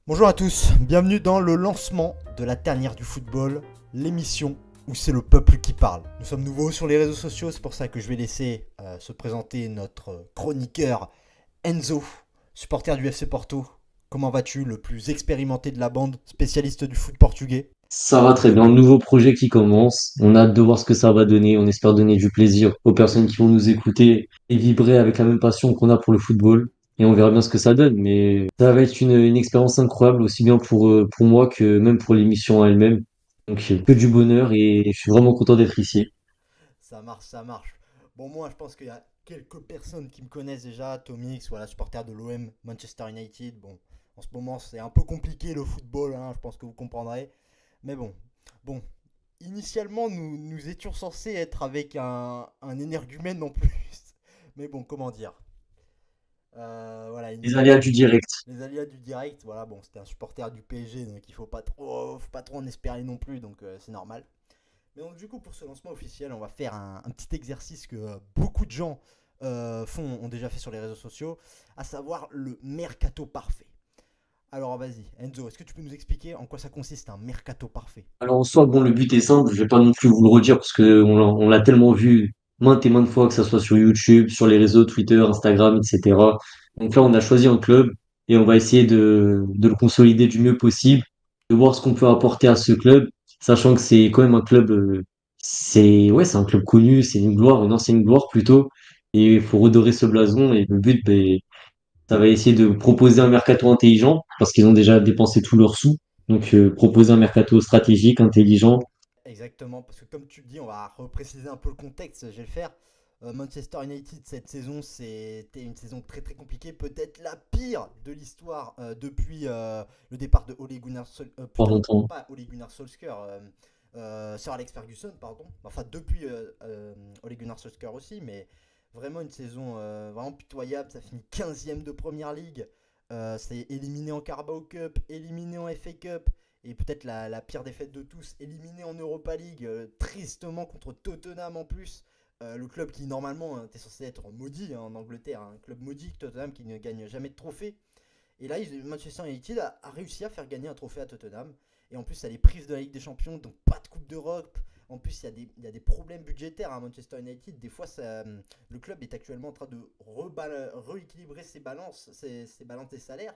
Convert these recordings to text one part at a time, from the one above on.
Bonjour à tous, bienvenue dans le lancement de la dernière du football, l'émission où c'est le peuple qui parle. Nous sommes nouveaux sur les réseaux sociaux, c'est pour ça que je vais laisser se présenter notre chroniqueur Enzo, supporter du FC Porto. Comment vas-tu, le plus expérimenté de la bande, spécialiste du foot portugais? Ça va très bien, nouveau projet qui commence. On a hâte de voir ce que ça va donner. On espère donner du plaisir aux personnes qui vont nous écouter et vibrer avec la même passion qu'on a pour le football. Et on verra bien ce que ça donne. Mais ça va être une expérience incroyable, aussi bien pour moi que même pour l'émission elle-même. Donc que du bonheur et je suis vraiment content d'être ici. Ça marche, ça marche. Bon, moi je pense qu'il y a quelques personnes qui me connaissent déjà, Tomix, voilà, supporter de l'OM, Manchester United. Bon, en ce moment c'est un peu compliqué le football, hein, je pense que vous comprendrez. Mais bon, initialement, nous étions censés être avec un énergumène en plus. Mais bon, comment dire. Voilà, Les aléas du direct. les aléas du direct, voilà, bon, c'était un supporter du PSG, donc il faut pas trop en espérer non plus, donc c'est normal. Mais donc du coup, pour ce lancement officiel, on va faire un petit exercice que beaucoup de gens ont déjà fait sur les réseaux sociaux, à savoir le mercato parfait. Alors vas-y, Enzo, est-ce que tu peux nous expliquer en quoi ça consiste un mercato parfait? Alors en soi, bon, le but est simple. Je vais pas non plus vous le redire parce que on l'a tellement vu maintes et maintes fois, que ça soit sur YouTube, sur les réseaux Twitter, Instagram, etc. Donc là, on a choisi un club et on va essayer de le consolider du mieux possible, de voir ce qu'on peut apporter à ce club, sachant que c'est quand même un club, c'est un club connu, c'est une gloire, une ancienne gloire plutôt, et il faut redorer ce blason. Et le but, ben, ça va essayer de proposer un mercato intelligent parce qu'ils ont déjà dépensé tous leurs sous. Donc, proposer un mercato stratégique, intelligent. Exactement, parce que comme tu le dis, on va repréciser un peu le contexte, je vais le faire. Manchester United cette saison, c'était une saison très très compliquée, peut-être la pire de l'histoire depuis le départ de Ole Gunnar Pas putain, longtemps. pas Ole Gunnar Solskjaer, Sir Alex Ferguson, pardon. Enfin depuis Ole Gunnar Solskjaer aussi, mais vraiment une saison vraiment pitoyable. Ça finit 15e de Première League, c'est éliminé en Carabao Cup, éliminé en FA Cup. Et peut-être la pire défaite de tous, éliminé en Europa League, tristement contre Tottenham en plus. Le club qui normalement était censé être maudit en Angleterre, un club maudit, Tottenham qui ne gagne jamais de trophée. Et là, Manchester United a réussi à faire gagner un trophée à Tottenham. Et en plus, ça les prive de la Ligue des Champions, donc pas de Coupe d'Europe. En plus, il y a des problèmes budgétaires à Manchester United. Des fois, le club est actuellement en train de rééquilibrer ses balances des salaires.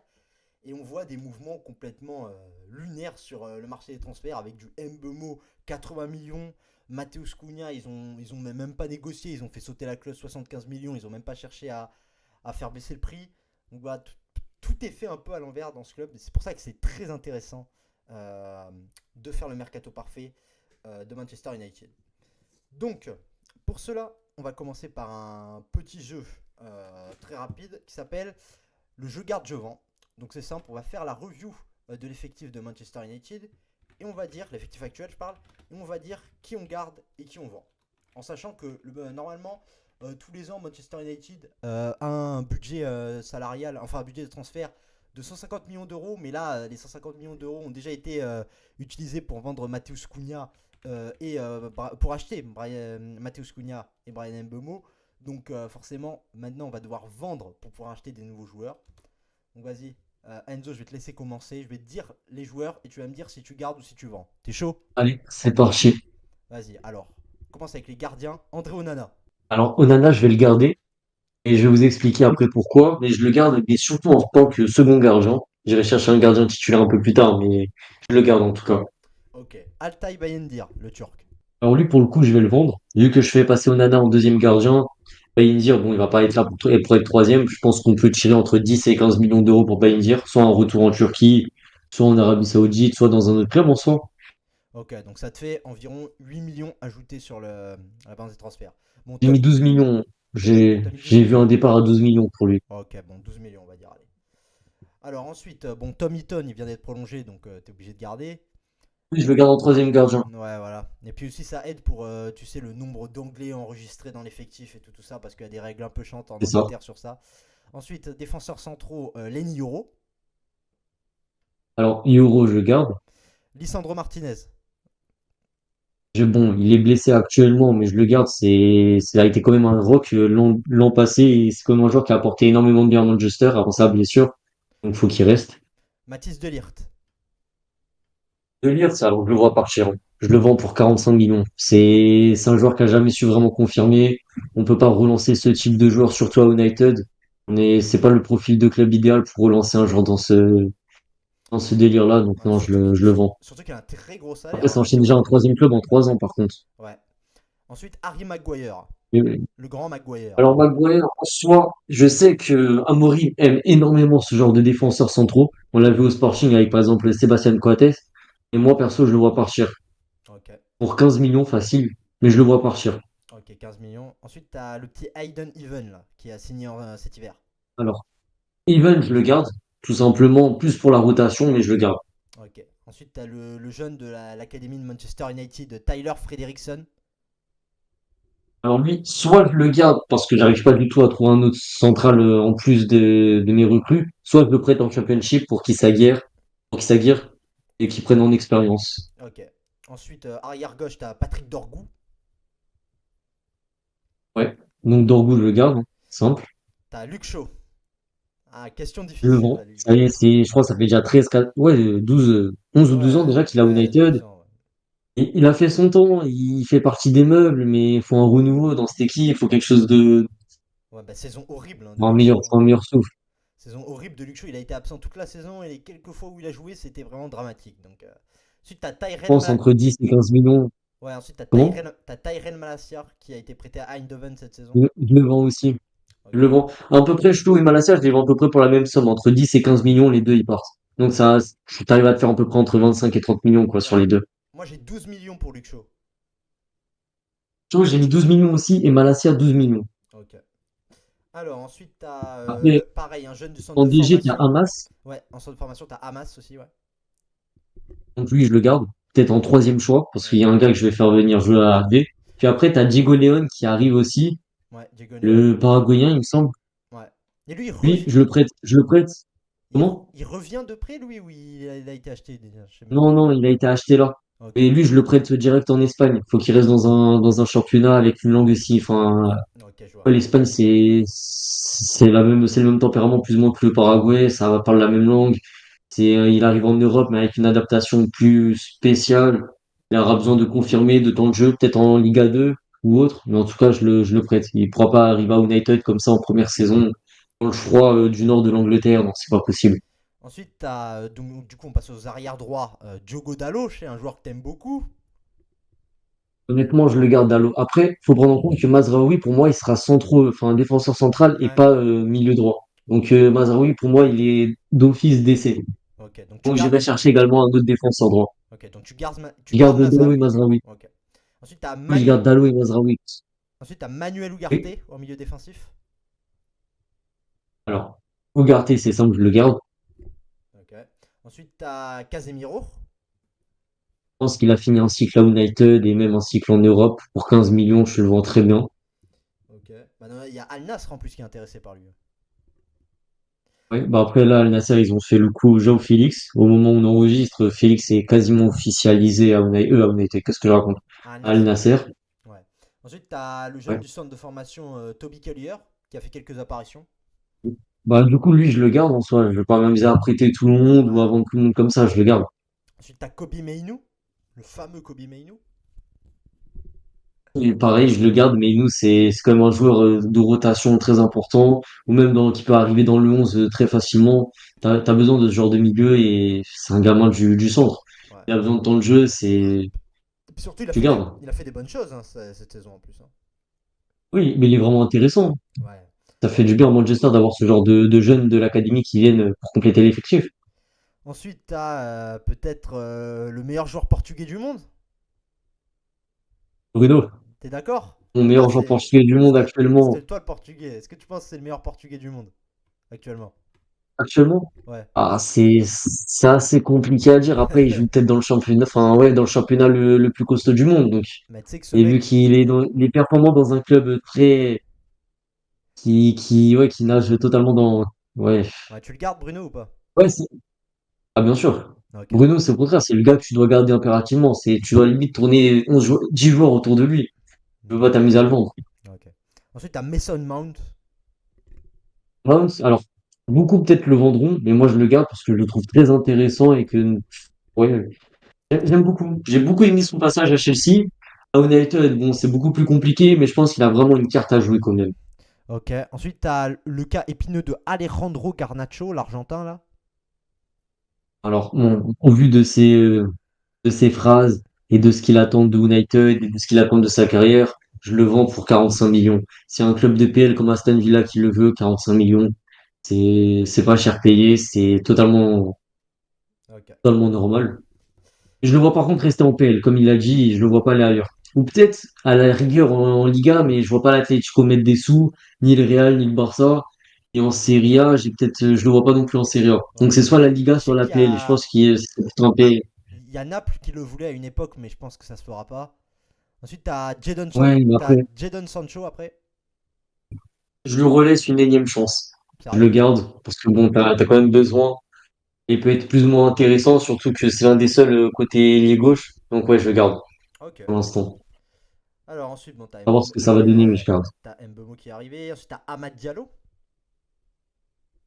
Et on voit des mouvements complètement lunaires sur le marché des transferts avec du Mbemo 80 millions. Mateus Cunha, ils ont même pas négocié, ils ont fait sauter la clause 75 millions, ils ont même pas cherché à faire baisser le prix. Donc voilà, tout est fait un peu à l'envers dans ce club. C'est pour ça que c'est très intéressant euh, de faire le mercato parfait de Manchester United. Donc, pour cela, on va commencer par un petit jeu très rapide qui s'appelle le jeu garde-je vends. Donc c'est simple, on va faire la review de l'effectif de Manchester United et on va dire, l'effectif actuel je parle, et on va dire qui on garde et qui on vend. En sachant que normalement, tous les ans, Manchester United a un budget salarial, enfin un budget de transfert de 150 millions d'euros, mais là, les 150 millions d'euros ont déjà été utilisés pour vendre Mateus Cunha et pour acheter Mateus Cunha et Brian Mbeumo. Donc forcément, maintenant, on va devoir vendre pour pouvoir acheter des nouveaux joueurs. Donc vas-y, Enzo, je vais te laisser commencer. Je vais te dire les joueurs et tu vas me dire si tu gardes ou si tu vends. T'es chaud? Allez, c'est parti. Vas-y, alors. On commence avec les gardiens. André Onana. Alors, Onana, je vais le garder et je vais vous expliquer après pourquoi. Mais je le garde, mais surtout en tant que second gardien. J'irai chercher un gardien titulaire un peu plus tard, mais je le garde en tout cas. Ok. Altay Bayindir, le turc. Alors lui, pour le coup, je vais le vendre. Vu que je fais passer Onana en deuxième gardien, Bayindir, bon, il va pas être là pour être troisième. Je pense qu'on peut tirer entre 10 et 15 millions d'euros pour Bayindir, soit en retour en Turquie, soit en Arabie Saoudite, soit dans un autre club en soi. Ok, donc ça te fait environ 8 millions ajoutés sur la balance des transferts. Bon, J'ai mis Tom, 12 millions. t'as mis 12 J'ai vu un millions? départ à 12 millions pour lui. Ok, bon, 12 millions, on va dire. Allez. Alors ensuite, bon, Tom Eaton, il vient d'être prolongé, donc t'es obligé de garder. Oui, je le garde en troisième gardien. Ouais, voilà. Et puis aussi, ça aide pour, tu sais, le nombre d'anglais enregistrés dans l'effectif et tout ça, parce qu'il y a des règles un peu chantes en C'est ça. Angleterre sur ça. Ensuite, défenseurs centraux, Lenny Yoro, Alors, Euro, je le garde. Lisandro Martinez. Bon, il est blessé actuellement, mais je le garde. Ça a été quand même un rock l'an passé. Et c'est quand même un joueur qui a apporté énormément de bien à Manchester avant sa blessure. Donc, faut qu'il reste. Mathis Delirte. De lire ça, alors je le vois partir, hein. Je le vends pour 45 millions. C'est un joueur qui a jamais su vraiment confirmer. On peut pas relancer ce type de joueur, surtout à United. C'est pas le profil de club idéal pour relancer un joueur dans ce délire-là. Donc Ouais, non, surtout, je le vends. surtout qu'il a un très gros salaire, Après, hein, ça Mathis enchaîne déjà un Delirte. troisième club en 3 ans, par contre. Ouais. Ensuite, Harry Maguire. Mais- Le grand Maguire. Alors, Maguire, en soi, je sais que Amorim aime énormément ce genre de défenseurs centraux. On l'a vu au Sporting avec, par exemple, Sébastien Coates. Et moi, perso, je le vois partir. Ok. Pour 15 millions facile, mais je le vois partir. Ok, 15 millions. Ensuite, t'as le petit Hayden Even, là, qui a signé cet hiver. Alors, Even, je le garde, tout simplement, plus pour la rotation, mais je le garde. Ok. Ensuite, t'as le jeune de l'académie de Manchester United, Tyler Frederickson. Alors lui, soit je le garde parce que j'arrive pas du tout à trouver un autre central en plus de mes recrues, soit je le prête en championship pour qu'il s'aguerre et qu'il prenne en expérience. Ok. Ensuite, arrière gauche, t'as Patrick Dorgou. Ouais. Donc Dorgu, je le garde, hein. Simple. T'as Luke Shaw. Ah, question Je le difficile, là, vends. Luke Ça y Shaw. est, je crois que ça fait déjà 13, 4, ouais, 12, 11 ou 12 ans Ouais, déjà qu'il a ouais, United. 12 ans. Ouais. Et il a fait son temps, il fait partie des meubles, mais il faut un renouveau dans cette équipe, il faut quelque chose Ouais, bah, saison horrible, hein, de un Luke meilleur, Shaw, hein. un meilleur souffle. Saison horrible de Luke Shaw. Il a été absent toute la saison et les quelques fois où il a joué, c'était vraiment dramatique. Donc, ensuite, t'as Je pense entre 10 et 15 millions. Ouais, ensuite, Comment? T'as Tyrell Malacia qui a été prêté à Eindhoven cette saison. Je le vends aussi. Je Ok. le vends. À peu près, Chlo et Malassia, je les vends à peu près pour la même somme. Entre 10 et 15 millions, les deux, ils partent. Donc ça, tu arrives à te faire à peu près entre 25 et 30 millions, quoi, sur Ouais. les deux. Moi, j'ai 12 millions pour Luke Shaw. Chlo, j'ai mis 12 millions aussi et Malassia 12 millions. Ok. Alors, ensuite, t'as Après, pareil, un jeune du centre en de DG, t'as formation. Hamas. Ouais, en centre de formation, t'as Hamas aussi, ouais. Donc lui, je le garde. Peut-être en troisième choix, parce qu'il y a Ok. un gars que je vais faire venir jouer à AD. Puis après, t'as Diego Leon qui arrive aussi. Ouais, Diego Leon. Le Paraguayen, il me semble. Ouais. Et lui, Lui, je le prête. Je le prête. Comment? il revient de près, lui, ou il a été acheté déjà? Je sais même Non, plus. non, il a été acheté là. Ok. Et lui, je le prête direct en Espagne. Faut qu'il reste dans un championnat avec une langue aussi. Enfin, Ok, je vois. ouais, l'Espagne, c'est le même tempérament plus ou moins que le Paraguay. Ça va parler la même langue. Il arrive en Europe, mais avec une adaptation plus spéciale. Il aura besoin de confirmer de temps de jeu, peut-être en Liga 2 ou autre. Mais en tout cas, je le prête. Il pourra pas arriver à United comme ça en première saison dans le froid du nord de l'Angleterre. Non, c'est pas possible. Ensuite, t'as, donc, du coup, on passe aux arrières droits. Diogo Dalot, c'est un joueur que t'aimes beaucoup. Honnêtement, je le garde à l'eau. Après, faut prendre en compte que Mazraoui, pour moi, il sera central, enfin défenseur central et Ouais. pas milieu droit. Donc Mazraoui, pour moi, il est d'office d'essai. Ok, donc tu Donc gardes. j'irai chercher également un autre défenseur droit. Ok, donc tu Je gardes garde Dalo et Mazraoui. Mazraoui. Ok. Ensuite, t'as Oui, je Manu... garde Dalo et Mazraoui. Ensuite, t'as Manuel Ugarte Oui. au milieu défensif. Alors, Ugarte, c'est simple, je le garde. Ok. Ensuite, t'as Casemiro. Je pense qu'il a fini un cycle à United et même un cycle en Europe. Pour 15 millions, je le vends très bien. Ok. Bah, non, il y a Al Nassr en plus qui est intéressé par lui. Ouais, bah après là, Al Nassr, ils ont fait le coup Joe Félix. Au moment où on enregistre, Félix est quasiment officialisé à United. Qu'est-ce que je raconte? Ah, Al À Al Nassr. Nassr. Ouais. Ensuite, t'as le jeune Ouais. du centre de formation Toby Collier qui a fait quelques apparitions. Bah, du coup, lui, je le garde en soi. Je vais pas m'amuser à prêter tout le monde ou à Ouais. vendre tout le monde comme ça. Je le garde. Ensuite, t'as Kobe Mainu. Le fameux Kobe Mainu. Et pareil, je le garde, mais nous, c'est quand même un joueur de rotation très important, ou même qui peut arriver dans le 11 très facilement. T'as besoin de ce genre de milieu et c'est un gamin du centre. Ouais. Il a besoin de temps de jeu, Et puis surtout, tu gardes. il a fait des bonnes choses hein, cette saison en plus, hein. Oui, mais il est vraiment intéressant. Ouais. Ça fait du bien à Manchester d'avoir ce genre de jeunes de l'académie qui viennent pour compléter l'effectif. Ensuite, t'as peut-être le meilleur joueur portugais du monde. Bruno, T'es d'accord? mon Ah, meilleur joueur portugais du monde actuellement. c'était toi le portugais. Est-ce que tu penses que c'est le meilleur portugais du monde actuellement? Actuellement? Ouais. Ah, c'est assez compliqué à dire. Après, il joue peut-être dans le championnat, enfin, ouais, dans le championnat le plus costaud du monde. Donc, Mais tu sais que ce et vu mec. il est performant dans un club ouais, qui nage totalement ouais, Ouais, tu le gardes, Bruno, ou pas? ouais, ah, bien sûr. Ok. Bruno, c'est au contraire, c'est le gars que tu dois garder impérativement. Tu dois limite tourner 10 joueurs autour de lui. Tu peux pas Ok. t'amuser à le vendre. Ok. Ensuite, t'as Mason Mount. Browns, alors, Beaucoup peut-être le vendront, mais moi je le garde parce que je le trouve très intéressant et que ouais, j'aime beaucoup. J'ai beaucoup aimé son passage à Chelsea. À United, bon, c'est beaucoup plus compliqué, mais je pense qu'il a vraiment une carte à jouer quand même. Ok. Ensuite, t'as le cas épineux de Alejandro Garnacho, l'Argentin là. Alors, bon, au vu de ses phrases et de ce qu'il attend de United et de ce qu'il attend de sa carrière, je le vends pour 45 millions. C'est un club de PL comme Aston Villa qui le veut, 45 millions, c'est pas cher payé, c'est Ok. totalement normal. Je le vois par contre rester en PL, comme il a dit, je le vois pas aller ailleurs. Ou peut-être à la rigueur en Liga, mais je vois pas l'Atlético mettre des sous, ni le Real, ni le Barça. Et en Serie A, je le vois pas non plus en Serie A. Donc Ouais. c'est soit la Liga, Je sais soit la qu'il y PL. Et je a, pense qu'il c'est plutôt un PL. il y a Naples qui le voulait à une époque, mais je pense que ça se fera pas. Ensuite, Ouais, mais t'as après, Jadon Sancho après. je lui relaisse une énième chance. Je le Sérieux? garde, parce que bon, t'as quand même besoin. Il peut être plus ou moins intéressant, surtout que c'est l'un des seuls côté ailier gauche. Donc ouais, je le garde Ok. pour l'instant. Alors ensuite, bon, On va voir ce que ça va donner, mais je garde. T'as Mbemo qui est arrivé. Ensuite, t'as Amad Diallo.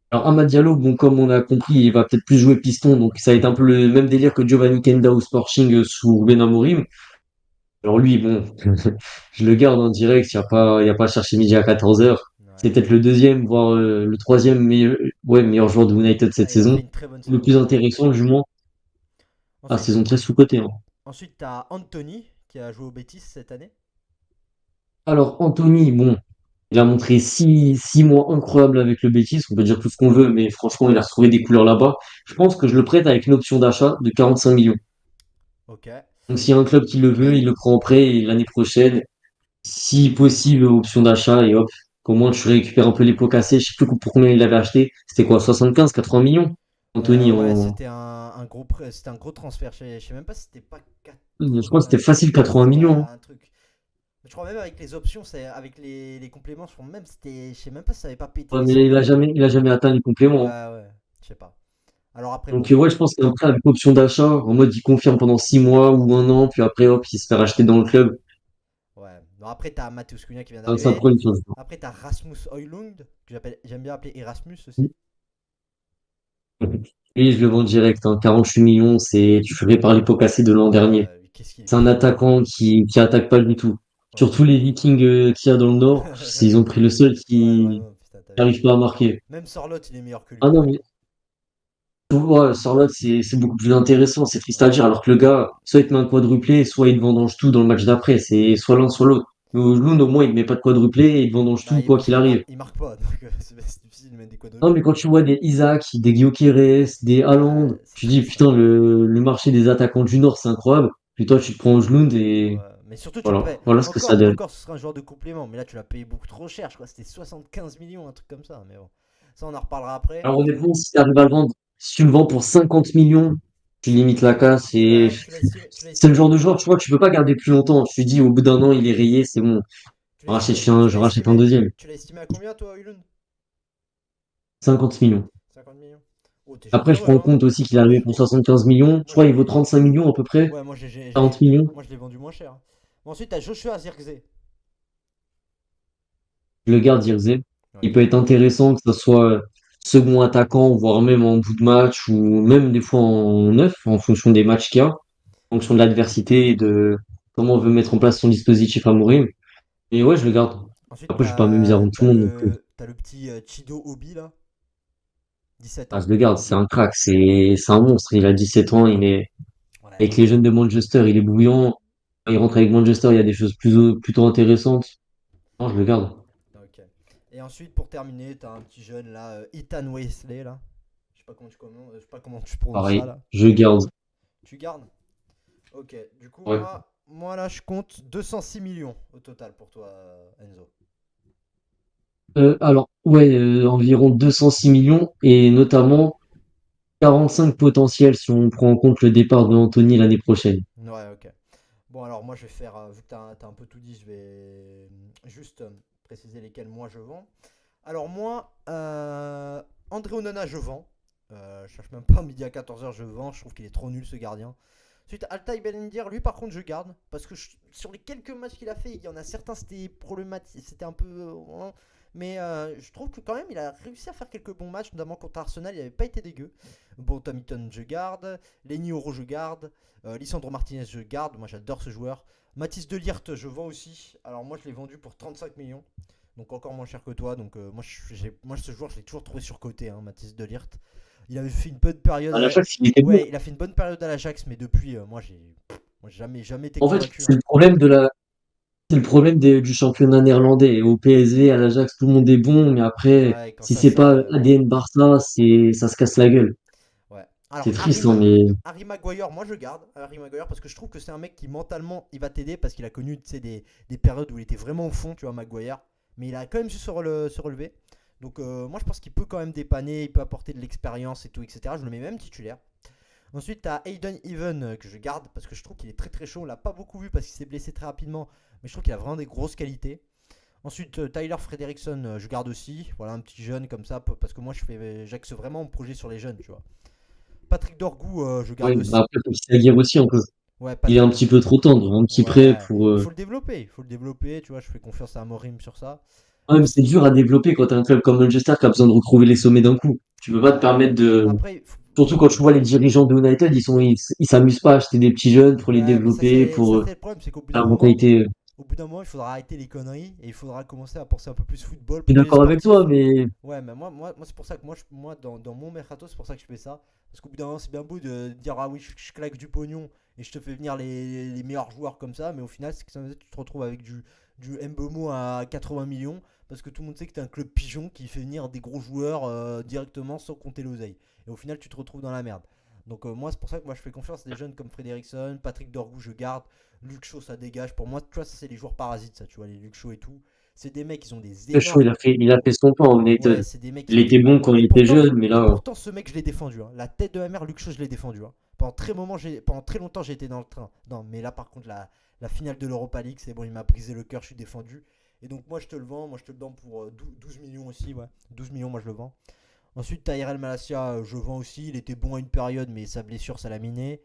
Alors Amad Diallo, bon, comme on a compris, il va peut-être plus jouer piston, donc ça va être un peu le même délire que Giovanni Kenda au Sporting sous Ruben Amorim. Alors lui, bon, je le garde en direct, il y a pas à chercher midi à 14h. C'est Ouais. peut-être le deuxième, voire le troisième meilleur, ouais, meilleur joueur de United cette Ah, il a fait saison. une très bonne Le saison, plus ouais. intéressant, du moins. Ah, Ensuite, saison très sous-cotée, hein. ensuite t'as Anthony qui a joué au Betis cette année. Alors Anthony, bon, il a montré 6 mois incroyables avec le Betis, on peut dire tout ce qu'on veut, mais franchement, il a retrouvé des couleurs là-bas. Je pense que je le prête avec une option d'achat de 45 millions. Ok. Donc s'il y a un club qui le veut, il le prend en prêt et l'année prochaine, si possible, option d'achat et hop, qu'au moins tu récupères un peu les pots cassés. Je sais plus pour combien il avait acheté. C'était quoi, 75, 80 millions? Anthony Ouais, en, c'était un gros transfert. Je sais même pas si c'était pas je crois que c'était facile 80 90. Ouais, millions, hein. un truc. Je crois même avec les options, avec les compléments, je crois même je sais même pas si ça avait pas pété Ouais, les mais 100 millions. il a jamais atteint les Ouais, compléments, hein. ouais, je sais pas. Alors après, Donc bon. ouais, je pense qu'il y a un prêt avec option d'achat, en mode il confirme pendant 6 mois ou un an, puis après hop, il se fait racheter dans le club. Ouais. Non, après, t'as Matheus Cunha qui vient Ça d'arriver. prend une chose. Après, t'as Rasmus Højlund, j'aime bien appeler Erasmus aussi. Lui, je le vends direct, hein. 48 millions, tu ferais par les pots cassés de l'an dernier. Qu'est-ce qu'il est C'est un puissant. attaquant qui attaque pas du tout. Ouais. Surtout les Vikings qu'il y a dans le Nord, ils ont pris le seul Ouais, qui vraiment, putain, t'as vu. n'arrive pas à marquer. Même Sorloth, il est meilleur que lui, Ah hein. non, mais ouais, Charlotte, c'est beaucoup plus intéressant, c'est triste à Ouais. dire, alors que le gars, soit il te met un quadruplé, soit il te vendange tout dans le match d'après. C'est soit l'un, soit l'autre. Mais au Loon, au moins, il te met pas de quadruplé et il te vendange Bah, tout, quoi qu'il arrive. il marque pas, donc c'est difficile de mettre des Non, quadruplés. mais quand tu vois des Isaac, des Gyökeres, des Haaland, Ouais, c'est tu dis, triste, hein. putain, le marché des attaquants du Nord, c'est incroyable. Puis toi, tu te prends Ojlund et Ouais. Mais surtout, tu le voilà. payes. Voilà ce que ça donne. Encore, ce serait un joueur de complément. Mais là, tu l'as payé beaucoup trop cher. Je crois que c'était 75 millions, un truc comme ça. Mais bon, ça, on en reparlera après. Alors honnêtement, si tu arrives à le vendre, si tu le vends pour 50 millions, tu limites la casse et Tu l'as c'est le estimé, genre de joueur, tu vois, que tu peux pas garder plus longtemps. Tu te dis, au bout d'un an, il est rayé, c'est bon. Je rachète un deuxième. tu l'as estimé à combien, toi, Højlund? 50 millions. 50 millions. Oh, t'es Après, je généreux, prends en hein. compte aussi qu'il est arrivé pour 75 millions. Je Moi, crois qu'il vaut 35 millions à peu près. ouais, 40 millions. moi, je l'ai vendu moins cher. Bon, ensuite, t'as Joshua Zirkzee. Je le garde, Zirkzee. Il Ok. peut être intéressant que ce soit second attaquant, voire même en bout de match, ou même des fois en neuf, en fonction des matchs qu'il y a, en fonction de l'adversité et de comment on veut mettre en place son dispositif à mourir. Et ouais, je le garde. Ensuite, Après, je vais pas m'amuser à vendre tout le monde. Donc, t'as le petit Chido Obi, là. 17 ah, ans. je le garde, c'est un crack, c'est un monstre. Il a 17 ans, il est Ouais, avec les jeunes de Manchester, il est bouillant. Quand il rentre avec Manchester, il y a des choses plutôt intéressantes. Non, je le garde. ok. Et ensuite, pour terminer, t'as un petit jeune, là, Ethan Wesley, là. Je sais pas comment tu prononces ça, Pareil, là. je garde. Tu gardes? Ok. Du coup, Ouais. moi là, je compte 206 millions au total pour toi, Enzo. Alors, ouais, environ 206 millions et notamment 45 potentiels si on prend en compte le départ de Anthony l'année prochaine. Ouais, ok. Bon, alors moi, je vais faire, vu que t'as un peu tout dit, je vais juste préciser lesquels moi je vends. Alors moi, André Onana, je vends. Je cherche même pas midi à 14h, je vends. Je trouve qu'il est trop nul ce gardien. Ensuite, Altay Bellendir, lui par contre, je garde. Parce que sur les quelques matchs qu'il a fait, il y en a certains, c'était problématique. C'était un peu. Mais je trouve que quand même, il a réussi à faire quelques bons matchs, notamment contre Arsenal, il n'avait pas été dégueu. Bon, Tom Hinton, je garde. Lenny Oro, je garde. Lisandro Martinez, je garde. Moi, j'adore ce joueur. Mathis De Ligt, je vends aussi. Alors, moi, je l'ai vendu pour 35 millions. Donc, encore moins cher que toi. Donc, moi, ce joueur, je l'ai toujours trouvé surcoté, hein, Mathis De Ligt. Il avait fait une bonne période. À l'Ajax, il était bon. Ouais, il a fait une bonne période à l'Ajax, mais depuis, moi, j'ai jamais été En fait, convaincu, hein. c'est le problème du championnat néerlandais. Au PSV, à l'Ajax, tout le monde est bon, mais après, Ouais, quand si ça c'est sort. pas ADN Barça, ça se casse la gueule. Ouais. C'est Alors, triste, hein, mais Harry Maguire, moi je garde Harry Maguire parce que je trouve que c'est un mec qui mentalement il va t'aider parce qu'il a connu des périodes où il était vraiment au fond, tu vois, Maguire. Mais il a quand même su se relever. Donc, moi je pense qu'il peut quand même dépanner, il peut apporter de l'expérience et tout, etc. Je le mets même titulaire. Ensuite, t'as Aiden Even que je garde parce que je trouve qu'il est très très chaud. On l'a pas beaucoup vu parce qu'il s'est blessé très rapidement, mais je trouve qu'il a vraiment des grosses qualités. Ensuite, Tyler Frederickson, je garde aussi. Voilà, un petit jeune comme ça, parce que moi, j'axe vraiment mon projet sur les jeunes, tu vois. Patrick Dorgou, je garde ouais, bah aussi. après, faut qu'il s'aguerre aussi un peu. Ouais, Il est un Patrick. petit peu trop tendre, un petit prêt Ouais, pour. il faut le développer. Il faut le développer, tu vois. Je fais confiance à Amorim sur ça. Ouais, mais c'est dur à développer quand t'as un club comme Manchester qui a besoin de retrouver les sommets d'un coup. Tu peux pas te Ouais. permettre de. Après, Surtout quand tu vois les dirigeants de United, ils s'amusent pas à acheter des petits jeunes pour les ouais, mais développer, pour ça c'est le problème, c'est qu'au bout d'un la moment, mentalité. il faudra arrêter les conneries et il faudra commencer à penser un peu plus football, Je suis projet d'accord avec toi, sportif. mais Ouais, mais moi c'est pour ça que moi dans mon mercato, c'est pour ça que je fais ça. Parce qu'au bout d'un moment, c'est bien beau de dire ah oui, je claque du pognon et je te fais venir les meilleurs joueurs comme ça, mais au final, c'est que tu te retrouves avec du Mbeumo à 80 millions parce que tout le monde sait que t'es un club pigeon qui fait venir des gros joueurs directement sans compter l'oseille. Et au final, tu te retrouves dans la merde. Donc, moi, c'est pour ça que moi je fais confiance à des jeunes comme Frederickson, Patrick Dorgou, je garde. Luke Shaw, ça dégage. Pour moi, tu vois, ça c'est les joueurs parasites, ça, tu vois, les Luke Shaw et tout. C'est des mecs, ils ont des le show, énormes. il a fait son temps en Ouais, United. c'est des mecs qui Il ont des. était bon quand Et il était pourtant, jeune, mais et là, pourtant ce mec, je l'ai défendu, hein. La tête de ma mère, Luke Shaw, je l'ai défendu, hein. Pendant très longtemps, j'ai été dans le train. Non, mais là, par contre, la finale de l'Europa League, c'est bon, il m'a brisé le cœur, je suis défendu. Et donc, moi, je te le vends. Moi, je te le vends pour 12 millions aussi, ouais. 12 millions, moi, je le vends. Ensuite, Tyrell Malacia, je vends aussi. Il était bon à une période, mais sa blessure, ça l'a miné.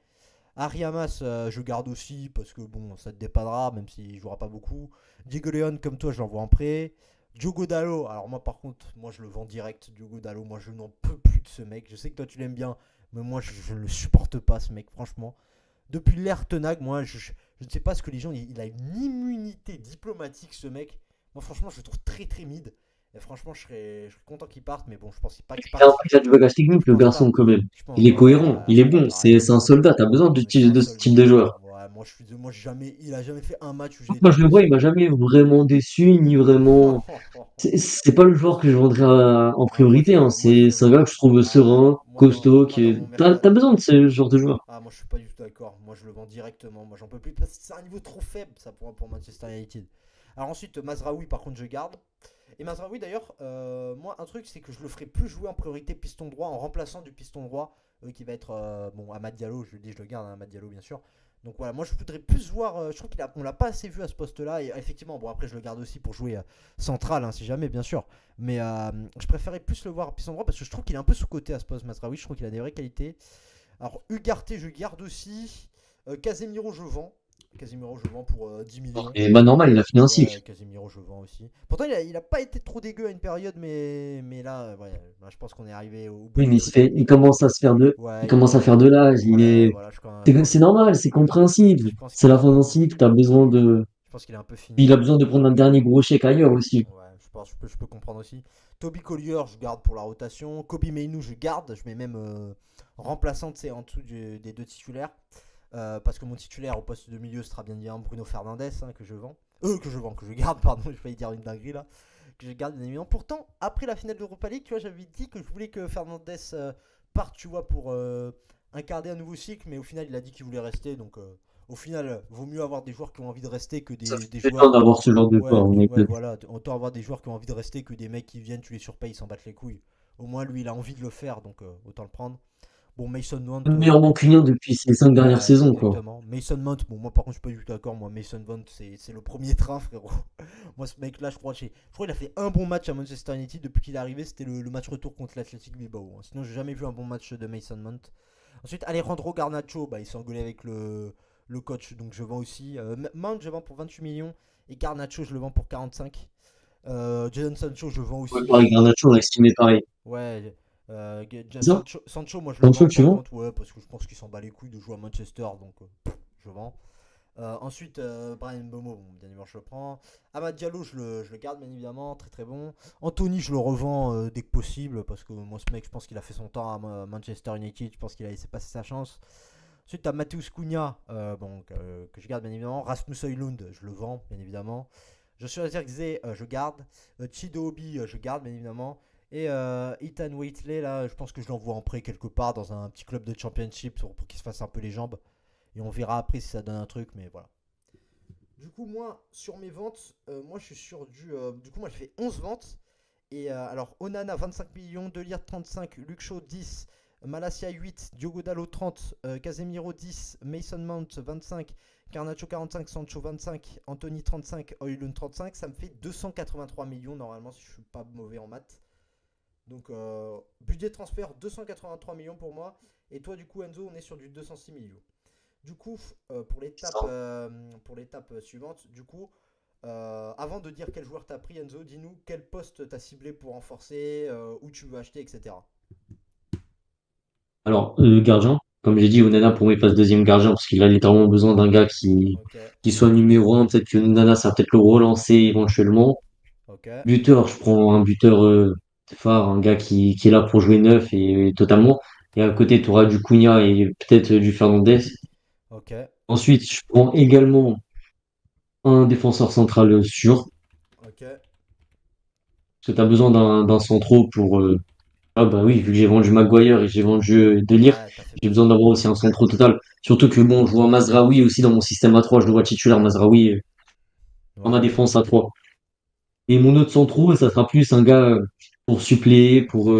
Harry Hamas, je garde aussi parce que bon, ça te dépanera, même s'il jouera pas beaucoup. Diego Leon, comme toi, je l'envoie en prêt. Diogo Dallo, alors moi par contre, moi je le vends direct. Diogo Dallo, moi je n'en peux plus de ce mec. Je sais que toi tu l'aimes bien, mais moi je ne le supporte pas ce mec, franchement. Depuis l'ère Tenag, moi je ne sais pas ce que les gens. Il a une immunité diplomatique ce mec. Moi franchement, je le trouve très très mid. Et franchement, je serais content qu'il parte, mais bon, je pense pas qu'il il a, parte. il a du bagage Je technique, le pense garçon, pas. quand même. Je pense, Il est ouais, cohérent, il est bon, pareil. c'est un soldat, t'as besoin Mais c'est un de ce soldat. type de joueur. Ouais, moi jamais, il a jamais fait un match où j'ai Moi, été je le vois, il déçu. m'a jamais vraiment déçu, ni vraiment. C'est pas le joueur que je vendrais en Ah, priorité, hein. moi je le C'est un vends. gars que je trouve Ah, serein, costaud, dans mon t'as mercato. besoin de ce genre de joueur. Ah, moi je suis pas du tout d'accord. Moi je le vends directement. Moi j'en peux plus parce que c'est un niveau trop faible ça pour Manchester United. Alors ensuite, Mazraoui par contre je garde. Et Mazraoui d'ailleurs, moi un truc c'est que je le ferai plus jouer en priorité piston droit en remplaçant du piston droit qui va être bon Amad Diallo. Je le dis, je le garde, hein, Amad Diallo bien sûr. Donc voilà, moi je voudrais plus voir. Je trouve qu'on l'a pas assez vu à ce poste-là. Et effectivement, bon après je le garde aussi pour jouer central, hein, si jamais bien sûr. Mais je préférais plus le voir piston droit parce que je trouve qu'il est un peu sous-côté à ce poste Mazraoui. Je trouve qu'il a des vraies qualités. Alors Ugarte je garde aussi. Casemiro je vends. Casemiro je vends pour 10 millions. Et bah, normal, il a fini un cycle. Ouais, Casemiro, je vends aussi. Pourtant, il a pas été trop dégueu à une période, mais là, ouais, là, je pense qu'on est arrivé au bout Oui, du mais truc. il commence à se faire Ouais, il commence à faire de l'âge, ouais, voilà, je pense, c'est normal, c'est compréhensible. je pense C'est qu'il est la un fin d'un peu, cycle, t'as besoin de, je pense qu'il est un peu il fini. a besoin de prendre un dernier gros chèque ailleurs aussi. Ouais, je pense, je peux comprendre aussi. Toby Collier, je garde pour la rotation. Kobe Mainoo, je garde. Je mets même remplaçante, c'est en dessous des deux titulaires. Parce que mon titulaire au poste de milieu sera bien évidemment Bruno Fernandes, hein, que je vends. Que je garde, pardon, je failli dire une dinguerie là. Que je garde bien évidemment. Pourtant, après la finale d'Europa League, tu vois, j'avais dit que je voulais que Fernandes parte, tu vois, pour incarner un nouveau cycle, mais au final, il a dit qu'il voulait rester. Donc, au final, vaut mieux avoir des joueurs qui ont envie de rester que Ça des fait plaisir joueurs. d'avoir ce genre de Ouais, joueur, ouais, voilà. Autant avoir des joueurs qui ont envie de rester que des mecs qui viennent, tu les surpayes, ils s'en battent les couilles. Au moins, lui, il a envie de le faire, donc autant le prendre. Bon, Mason Mount, le meilleur mancunien depuis ces 5 dernières ouais, saisons, quoi. exactement. Mason Mount, bon, moi par contre, je suis pas du tout d'accord. Moi, Mason Mount, c'est le premier train, frérot. Moi, ce mec-là, je crois qu'il a fait un bon match à Manchester United depuis qu'il est arrivé. C'était le match retour contre l'Athletic Bilbao, hein. Sinon, j'ai jamais vu un bon match de Mason Mount. Ensuite, Alejandro Garnacho, bah, il s'est engueulé avec le coach, donc je vends aussi. Mount, je vends pour 28 millions et Garnacho, je le vends pour 45. Jadon Sancho, je le vends Ouais, aussi. pareil, Garnacho, on l'a estimé pareil. Ouais, C'est ça? Sancho, moi je le Garnacho, vends tu par vois? contre, ouais, parce que je pense qu'il s'en bat les couilles de jouer à Manchester, donc je vends. Ensuite, Brian Bomo, bon, bien évidemment, je le prends. Amad Diallo, je le garde, bien évidemment, très très bon. Anthony, je le revends dès que possible, parce que moi, ce mec, je pense qu'il a fait son temps à Manchester United, je pense qu'il a laissé passer sa chance. Ensuite, tu as Mateusz Cunha, bon, que je garde, bien évidemment. Rasmus Højlund, je le vends, bien évidemment. Joshua Zirkzee, je garde. Chido Obi, je garde, bien évidemment. Et Ethan Waitley, là, je pense que je l'envoie en prêt quelque part dans un petit club de championship pour qu'il se fasse un peu les jambes. Et on verra après si ça donne un truc, mais voilà. Du coup, moi, sur mes ventes, moi, je suis sur du. Du coup, moi, j'ai fait 11 ventes. Et alors, Onana 25 millions, Delire 35, Luke Shaw 10, Malasia 8, Diogo Dallo 30, Casemiro 10, Mason Mount 25, Garnacho 45, Sancho 25, Anthony 35, Højlund 35. Ça me fait 283 millions normalement si je suis pas mauvais en maths. Donc, budget transfert 283 millions pour moi. Et toi, du coup, Enzo, on est sur du 206 millions. Du coup, pour l'étape suivante, du coup, avant de dire quel joueur t'as pris, Enzo, dis-nous quel poste t'as ciblé pour renforcer, où tu veux acheter, etc. Alors, gardien, comme j'ai dit, Onana pour moi il passe deuxième gardien parce qu'il a littéralement besoin d'un gars Ok, qui soit numéro un. Peut-être que Onana, ça va peut-être le relancer éventuellement. ok, Buteur, je prends un buteur phare, un gars qui est là pour jouer neuf et totalement. Et à côté, tu auras du Cunha et peut-être du Fernandez. ok, Ensuite, je prends également un défenseur central sûr, ok. parce que tu as besoin d'un centraux pour, ah bah oui, vu que j'ai vendu Maguire et j'ai vendu Delire, Ouais, t'as fait j'ai besoin plusieurs. d'avoir aussi un centre total. Surtout que bon, je vois Mazraoui aussi dans mon système à 3, je le vois titulaire Mazraoui en ma Ouais, défense à 3. Et mon autre centre, ça sera plus un gars pour suppléer, pour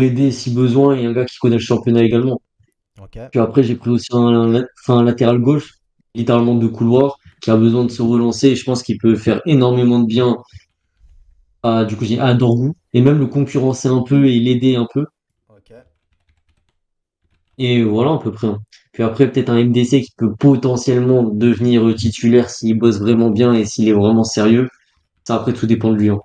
aider si besoin, et un gars qui connaît le championnat également. ok, Puis après, j'ai pris aussi un latéral gauche, littéralement de couloir, qui a besoin de se relancer, et je pense qu'il peut faire énormément de bien du coup, j'ai à Dorgu, et même le concurrencer un peu et l'aider un peu. ok. Et voilà à peu près, hein. Puis après, peut-être un MDC qui peut potentiellement devenir titulaire s'il bosse vraiment bien et s'il est vraiment sérieux. Ça, après, tout dépend de lui, hein.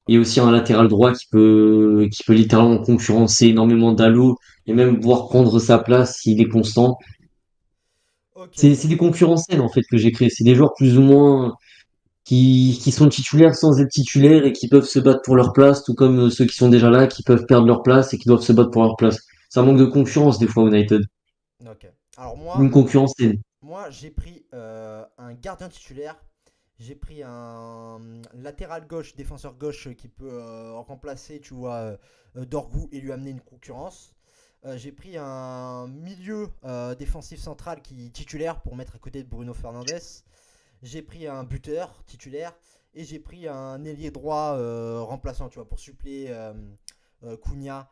Et aussi un latéral droit qui peut littéralement concurrencer énormément d'Allo et même pouvoir prendre sa place s'il est constant. Ok, C'est des concurrents saines, en fait, que j'ai créés. C'est des joueurs plus ou moins qui sont titulaires sans être titulaires et qui peuvent se battre pour leur place, tout comme ceux qui sont déjà là, qui peuvent perdre leur place et qui doivent se battre pour leur place. Ça manque de concurrence, des fois, United. ok. Alors Une concurrence saine. moi j'ai pris un gardien titulaire. J'ai pris un latéral gauche, défenseur gauche qui peut remplacer, tu vois, Dorgu et lui amener une concurrence. J'ai pris un milieu défensif central qui est titulaire pour mettre à côté de Bruno Fernandes. J'ai pris un buteur titulaire et j'ai pris un ailier droit remplaçant, tu vois, pour suppléer Cunha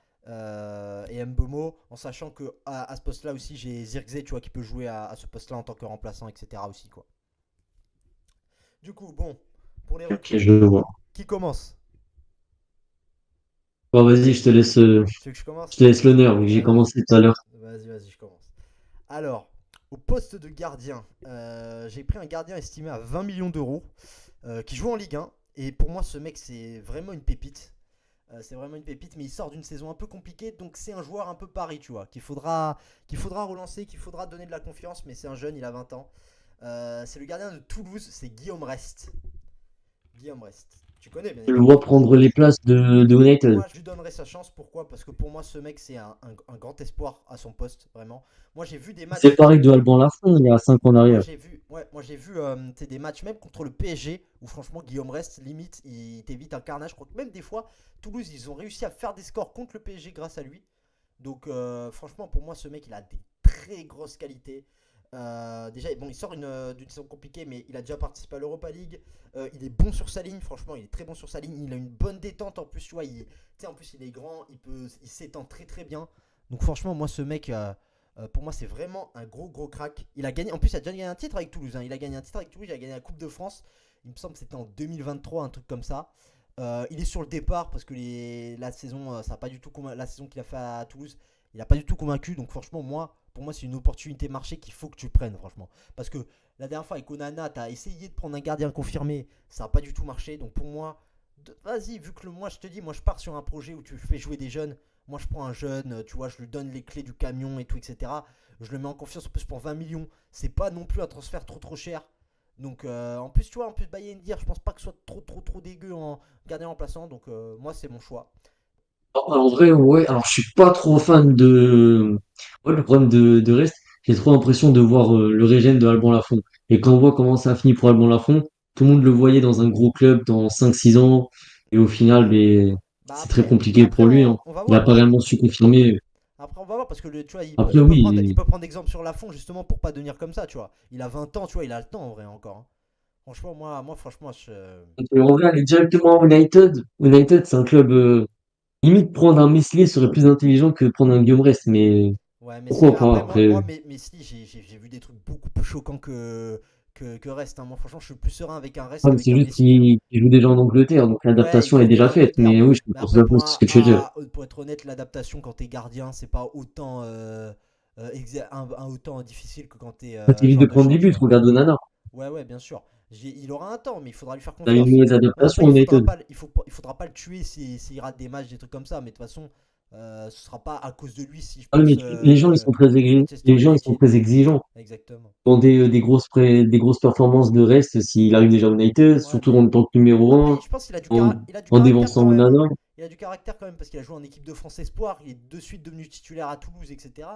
et Mbemo, en sachant que à ce poste-là aussi j'ai Zirkzee, tu vois, qui peut jouer à ce poste-là en tant que remplaçant, etc. aussi, quoi. Du coup, bon, pour les Ok, recrues, je le vois. qui commence? Bon, vas-y, Tu veux que je je commence? te laisse l'honneur, vu que j'ai Vas-y, commencé tout à l'heure. vas-y, je commence. Alors, au poste de gardien, j'ai pris un gardien estimé à 20 millions d'euros qui joue en Ligue 1. Et pour moi, ce mec, c'est vraiment une pépite. C'est vraiment une pépite, mais il sort d'une saison un peu compliquée, donc c'est un joueur un peu pari, tu vois, qu'il faudra relancer, qu'il faudra donner de la confiance, mais c'est un jeune, il a 20 ans. C'est le gardien de Toulouse, c'est Guillaume Rest. Guillaume Rest. Tu connais, bien Je le évidemment. vois prendre les places de United. Moi, je lui donnerai sa chance. Pourquoi? Parce que pour moi, ce mec, c'est un grand espoir à son poste, vraiment. Moi, j'ai vu des C'est matchs. pareil de Alban Lafont, il y a 5 ans en Moi, arrière. j'ai vu, ouais, moi, j'ai vu des matchs même contre le PSG où, franchement, Guillaume Rest, limite, il t'évite un carnage. Je crois que même des fois, Toulouse, ils ont réussi à faire des scores contre le PSG grâce à lui. Donc, franchement, pour moi, ce mec, il a des très grosses qualités. Déjà, bon, il sort d'une saison compliquée, mais il a déjà participé à l'Europa League. Il est bon sur sa ligne, franchement, il est très bon sur sa ligne. Il a une bonne détente en plus, tu vois. En plus, il est grand, il s'étend très très bien. Donc, franchement, moi, ce mec, pour moi, c'est vraiment un gros gros crack. Il a gagné, en plus, il a déjà gagné un titre avec Toulouse, hein. Il a gagné un titre avec Toulouse, il a gagné la Coupe de France. Il me semble que c'était en 2023, un truc comme ça. Il est sur le départ parce que la saison, ça a pas du tout la saison qu'il a fait à Toulouse, il a pas du tout convaincu. Donc franchement, moi, pour moi, c'est une opportunité marché qu'il faut que tu prennes, franchement. Parce que la dernière fois avec Onana, t'as essayé de prendre un gardien confirmé, ça n'a pas du tout marché. Donc pour moi, vas-y, vu que moi je te dis, moi je pars sur un projet où tu fais jouer des jeunes. Moi je prends un jeune, tu vois, je lui donne les clés du camion et tout, etc. Je le mets en confiance en plus pour 20 millions. C'est pas non plus un transfert trop cher. Donc en plus, tu vois, en plus Bayern dire, je pense pas que ce soit trop dégueu en gardien remplaçant. Donc moi c'est mon choix. En vrai, ouais. Alors, je suis pas trop fan de. Ouais, le problème de Rest, j'ai trop l'impression de voir le régène de Alban Lafont. Et quand on voit comment ça a fini pour Alban Lafont, tout le monde le voyait dans un gros club dans 5 6 ans. Et au final, ben, Bah c'est très compliqué après pour lui, hein. on va Il a voir. pas réellement su confirmer. Après on va voir parce que tu vois, Après, il oui, peut prendre exemple sur Lafont justement pour pas devenir comme ça, tu vois. Il a 20 ans, tu vois, il a le temps en vrai encore, hein. Franchement, moi franchement, en vrai, aller directement à United. United, c'est un club, limite prendre un Meslier serait plus intelligent que prendre un Guillaume Rest. Mais ouais, mais pourquoi pas? après, Après, mais si, j'ai vu des trucs beaucoup plus choquants que Rest, hein. Moi, franchement, je suis plus serein avec un Rest ah, mais qu'avec c'est un juste Messi, hein. qu'il joue déjà en Angleterre, donc Ouais, il l'adaptation est joue déjà déjà en faite. Angleterre. Mais oui, je Mais pense après, un ce que tu veux dire. pour être honnête, l'adaptation quand t'es gardien, c'est pas autant, autant difficile que quand t'es Ça t'évite de joueur de prendre champ, des tu buts, vois. regarde Onana. Ouais, bien sûr. Il aura un temps, mais il faudra lui faire Il a une confiance. mauvaise Mais après, adaptation, United. il faudra pas le tuer s'il rate des matchs, des trucs comme ça. Mais de toute façon, ce sera pas à cause de lui si je Ah oui, mais pense les gens, ils sont Manchester les gens, ils sont United. très exigeants. Exactement. Dans des grosses performances de reste, s'il arrive déjà à United, Ouais, surtout en mais tant que numéro après, un, je pense qu'il a en, il a du en caractère dévançant quand même, hein. Onana. Il a du caractère quand même parce qu'il a joué en équipe de France Espoir. Il est de suite devenu titulaire à Toulouse, etc.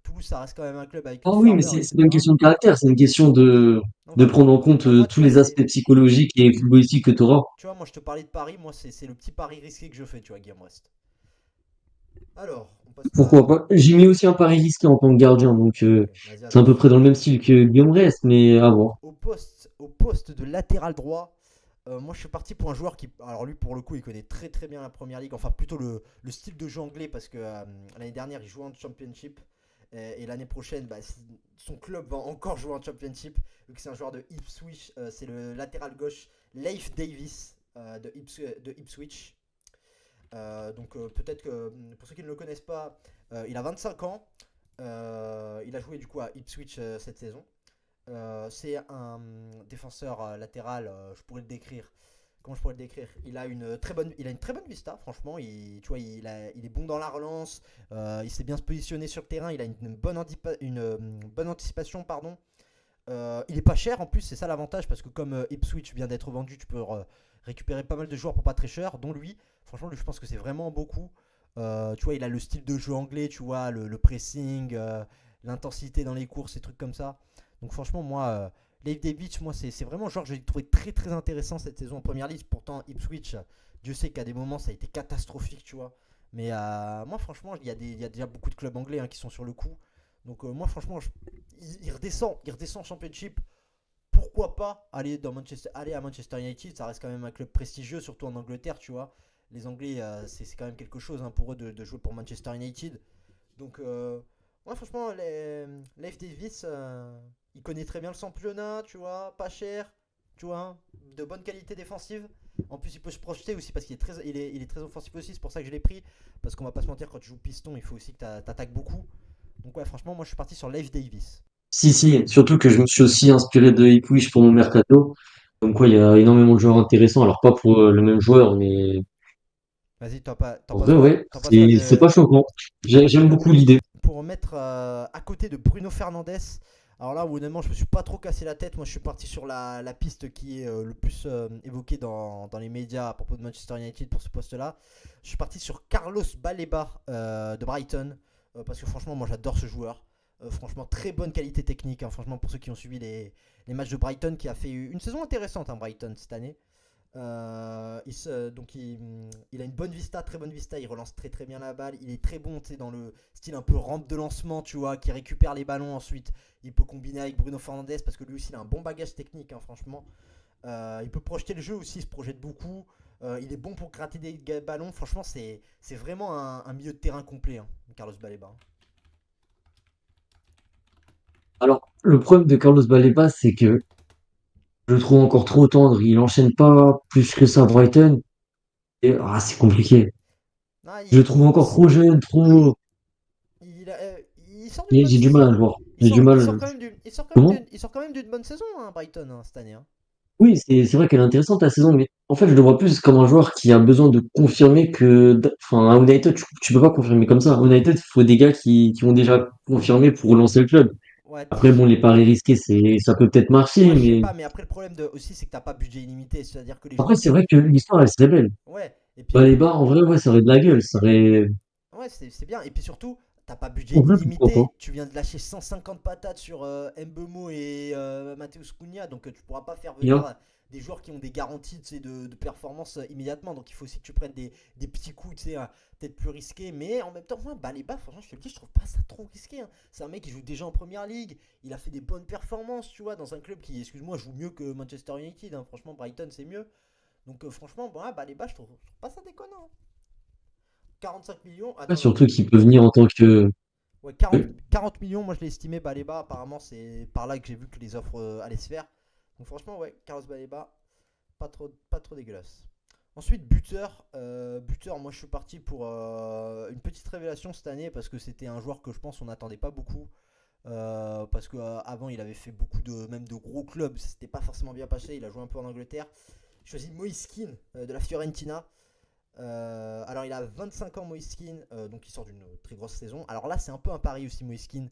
Toulouse, ça reste quand même un club avec une Ah oui, mais ferveur, c'est pas une etc. question de caractère, c'est une question On de va voir. prendre en compte Moi, tu tous vois, les aspects psychologiques et footballistiques que tu auras. tu vois, moi, je te parlais de Paris. Moi, c'est le petit pari risqué que je fais, tu vois, Guillaume West. Alors, on passe Pourquoi quoi? pas? J'ai mis aussi un pari risqué en tant que gardien, donc Ok, vas-y, c'est à peu attention. près dans le même style que Guillaume Rest, mais à voir. Au poste de latéral droit, moi je suis parti pour un joueur qui, alors lui pour le coup il connaît très bien la première ligue, enfin plutôt le style de jeu anglais parce que l'année dernière il jouait en championship et l'année prochaine bah, son club va encore jouer en championship vu que c'est un joueur de Ipswich, c'est le latéral gauche Leif Davis de Ipswich. Donc peut-être que pour ceux qui ne le connaissent pas, il a 25 ans, il a joué du coup à Ipswich cette saison. C'est un défenseur latéral, je pourrais le décrire. Comment je pourrais le décrire? Il a une très bonne vista, franchement. Tu vois, il est bon dans la relance. Il sait bien se positionner sur le terrain. Il a une bonne anticipation, pardon. Il est pas cher en plus, c'est ça l'avantage parce que comme Ipswich vient d'être vendu, tu peux récupérer pas mal de joueurs pour pas très cher, dont lui. Franchement, lui, je pense que c'est vraiment beaucoup. Tu vois, il a le style de jeu anglais, tu vois, le pressing, l'intensité dans les courses, ces trucs comme ça. Donc franchement, moi, Leif Davids, moi, c'est vraiment un joueur que j'ai trouvé très intéressant cette saison en première ligue. Pourtant, Ipswich, Dieu sait qu'à des moments, ça a été catastrophique, tu vois. Mais moi, franchement, il y a déjà beaucoup de clubs anglais hein, qui sont sur le coup. Donc moi, franchement, il redescend en Championship. Pourquoi pas aller à Manchester United? Ça reste quand même un club prestigieux, surtout en Angleterre, tu vois. Les Anglais, c'est quand même quelque chose hein, pour eux de jouer pour Manchester United. Donc, ouais, franchement, Leif Davis, il connaît très bien le championnat, tu vois, pas cher, tu vois, hein, de bonne qualité défensive. En plus, il peut se projeter aussi parce qu'il est très offensif aussi, c'est pour ça que je l'ai pris. Parce qu'on va pas se mentir, quand tu joues piston, il faut aussi que tu attaques beaucoup. Donc, ouais, franchement, moi je suis parti sur Leif Davis. Si, surtout que je me suis aussi inspiré de Ipswich pour mon mercato. Donc quoi, il y a énormément de joueurs intéressants. Alors pas pour le même joueur, mais Vas-y, en vrai, ouais, t'en penses quoi c'est pas choquant. t'en penses J'aime quoi beaucoup l'idée. pour mettre à côté de Bruno Fernandes? Alors là, honnêtement, je me suis pas trop cassé la tête. Moi, je suis parti sur la piste qui est le plus évoquée dans les médias à propos de Manchester United pour ce poste-là. Je suis parti sur Carlos Baleba de Brighton. Parce que franchement, moi, j'adore ce joueur. Franchement, très bonne qualité technique, hein. Franchement, pour ceux qui ont suivi les matchs de Brighton, qui a fait une saison intéressante, hein, Brighton, cette année. Donc il a une bonne vista, très bonne vista, il relance très bien la balle, il est très bon dans le style un peu rampe de lancement, tu vois, qui récupère les ballons ensuite, il peut combiner avec Bruno Fernandes parce que lui aussi il a un bon bagage technique, hein, franchement. Il peut projeter le jeu aussi, il se projette beaucoup, il est bon pour gratter des ballons, franchement c'est vraiment un milieu de terrain complet, hein, Carlos Baleba. Alors, le problème de Carlos Baleba, c'est que je le trouve encore trop tendre. Il enchaîne pas plus que ça à Brighton. Et c'est compliqué. Ah, Je le trouve encore trop jeune, trop. il sort bonne J'ai du mal saison. à le voir. J'ai du Il sort mal. quand même Comment? il sort quand même d'une bonne saison, hein, Brighton, hein, cette année, hein. Oui, c'est vrai qu'elle est intéressante la saison, mais en fait, je le vois plus comme un joueur qui a besoin de confirmer enfin, à United, tu peux pas confirmer comme ça. À United, il faut des gars qui ont déjà confirmé pour relancer le club. Ouais, Après, bon, les paris risqués, ça peut peut-être marcher, moi je sais mais pas, mais après le problème aussi c'est que t'as pas budget illimité, c'est-à-dire que les après, joueurs c'est qui. vrai que l'histoire, elle serait belle. Ouais, et puis Bah, les bars, en vrai, ouais, ça aurait de la gueule. Ça aurait, ouais, c'est bien. Et puis surtout, t'as pas budget en vrai, pourquoi pas. illimité. Tu viens de lâcher 150 patates sur Mbemo et Mateus Cunha. Donc tu pourras pas faire Et, venir hein, des joueurs qui ont des garanties, tu sais, de performance immédiatement. Donc il faut aussi que tu prennes des petits coups, tu sais, peut-être plus risqués. Mais en même temps, moi, Baleba, franchement, je te le dis, je trouve pas ça trop risqué, hein. C'est un mec qui joue déjà en première ligue. Il a fait des bonnes performances, tu vois, dans un club qui, excuse-moi, joue mieux que Manchester United, hein. Franchement, Brighton, c'est mieux. Donc franchement, bon, Baleba, je trouve pas ça déconnant, hein. 45 millions. ouais, Attends, surtout qu'il peut venir en tant que, ouais, ouais, 40 millions, moi je l'ai estimé Baleba. Apparemment, c'est par là que j'ai vu que les offres allaient se faire. Donc, franchement, ouais, Carlos Baleba, pas trop dégueulasse. Ensuite, buteur. Buteur, moi je suis parti pour une petite révélation cette année parce que c'était un joueur que je pense on n'attendait pas beaucoup. Parce qu'avant, il avait fait beaucoup même de gros clubs. Ça s'était pas forcément bien passé. Il a joué un peu en Angleterre. J'ai choisi Moïse Kean de la Fiorentina. Alors il a 25 ans Moiskin, donc il sort d'une très grosse saison. Alors là c'est un peu un pari aussi Moiskin,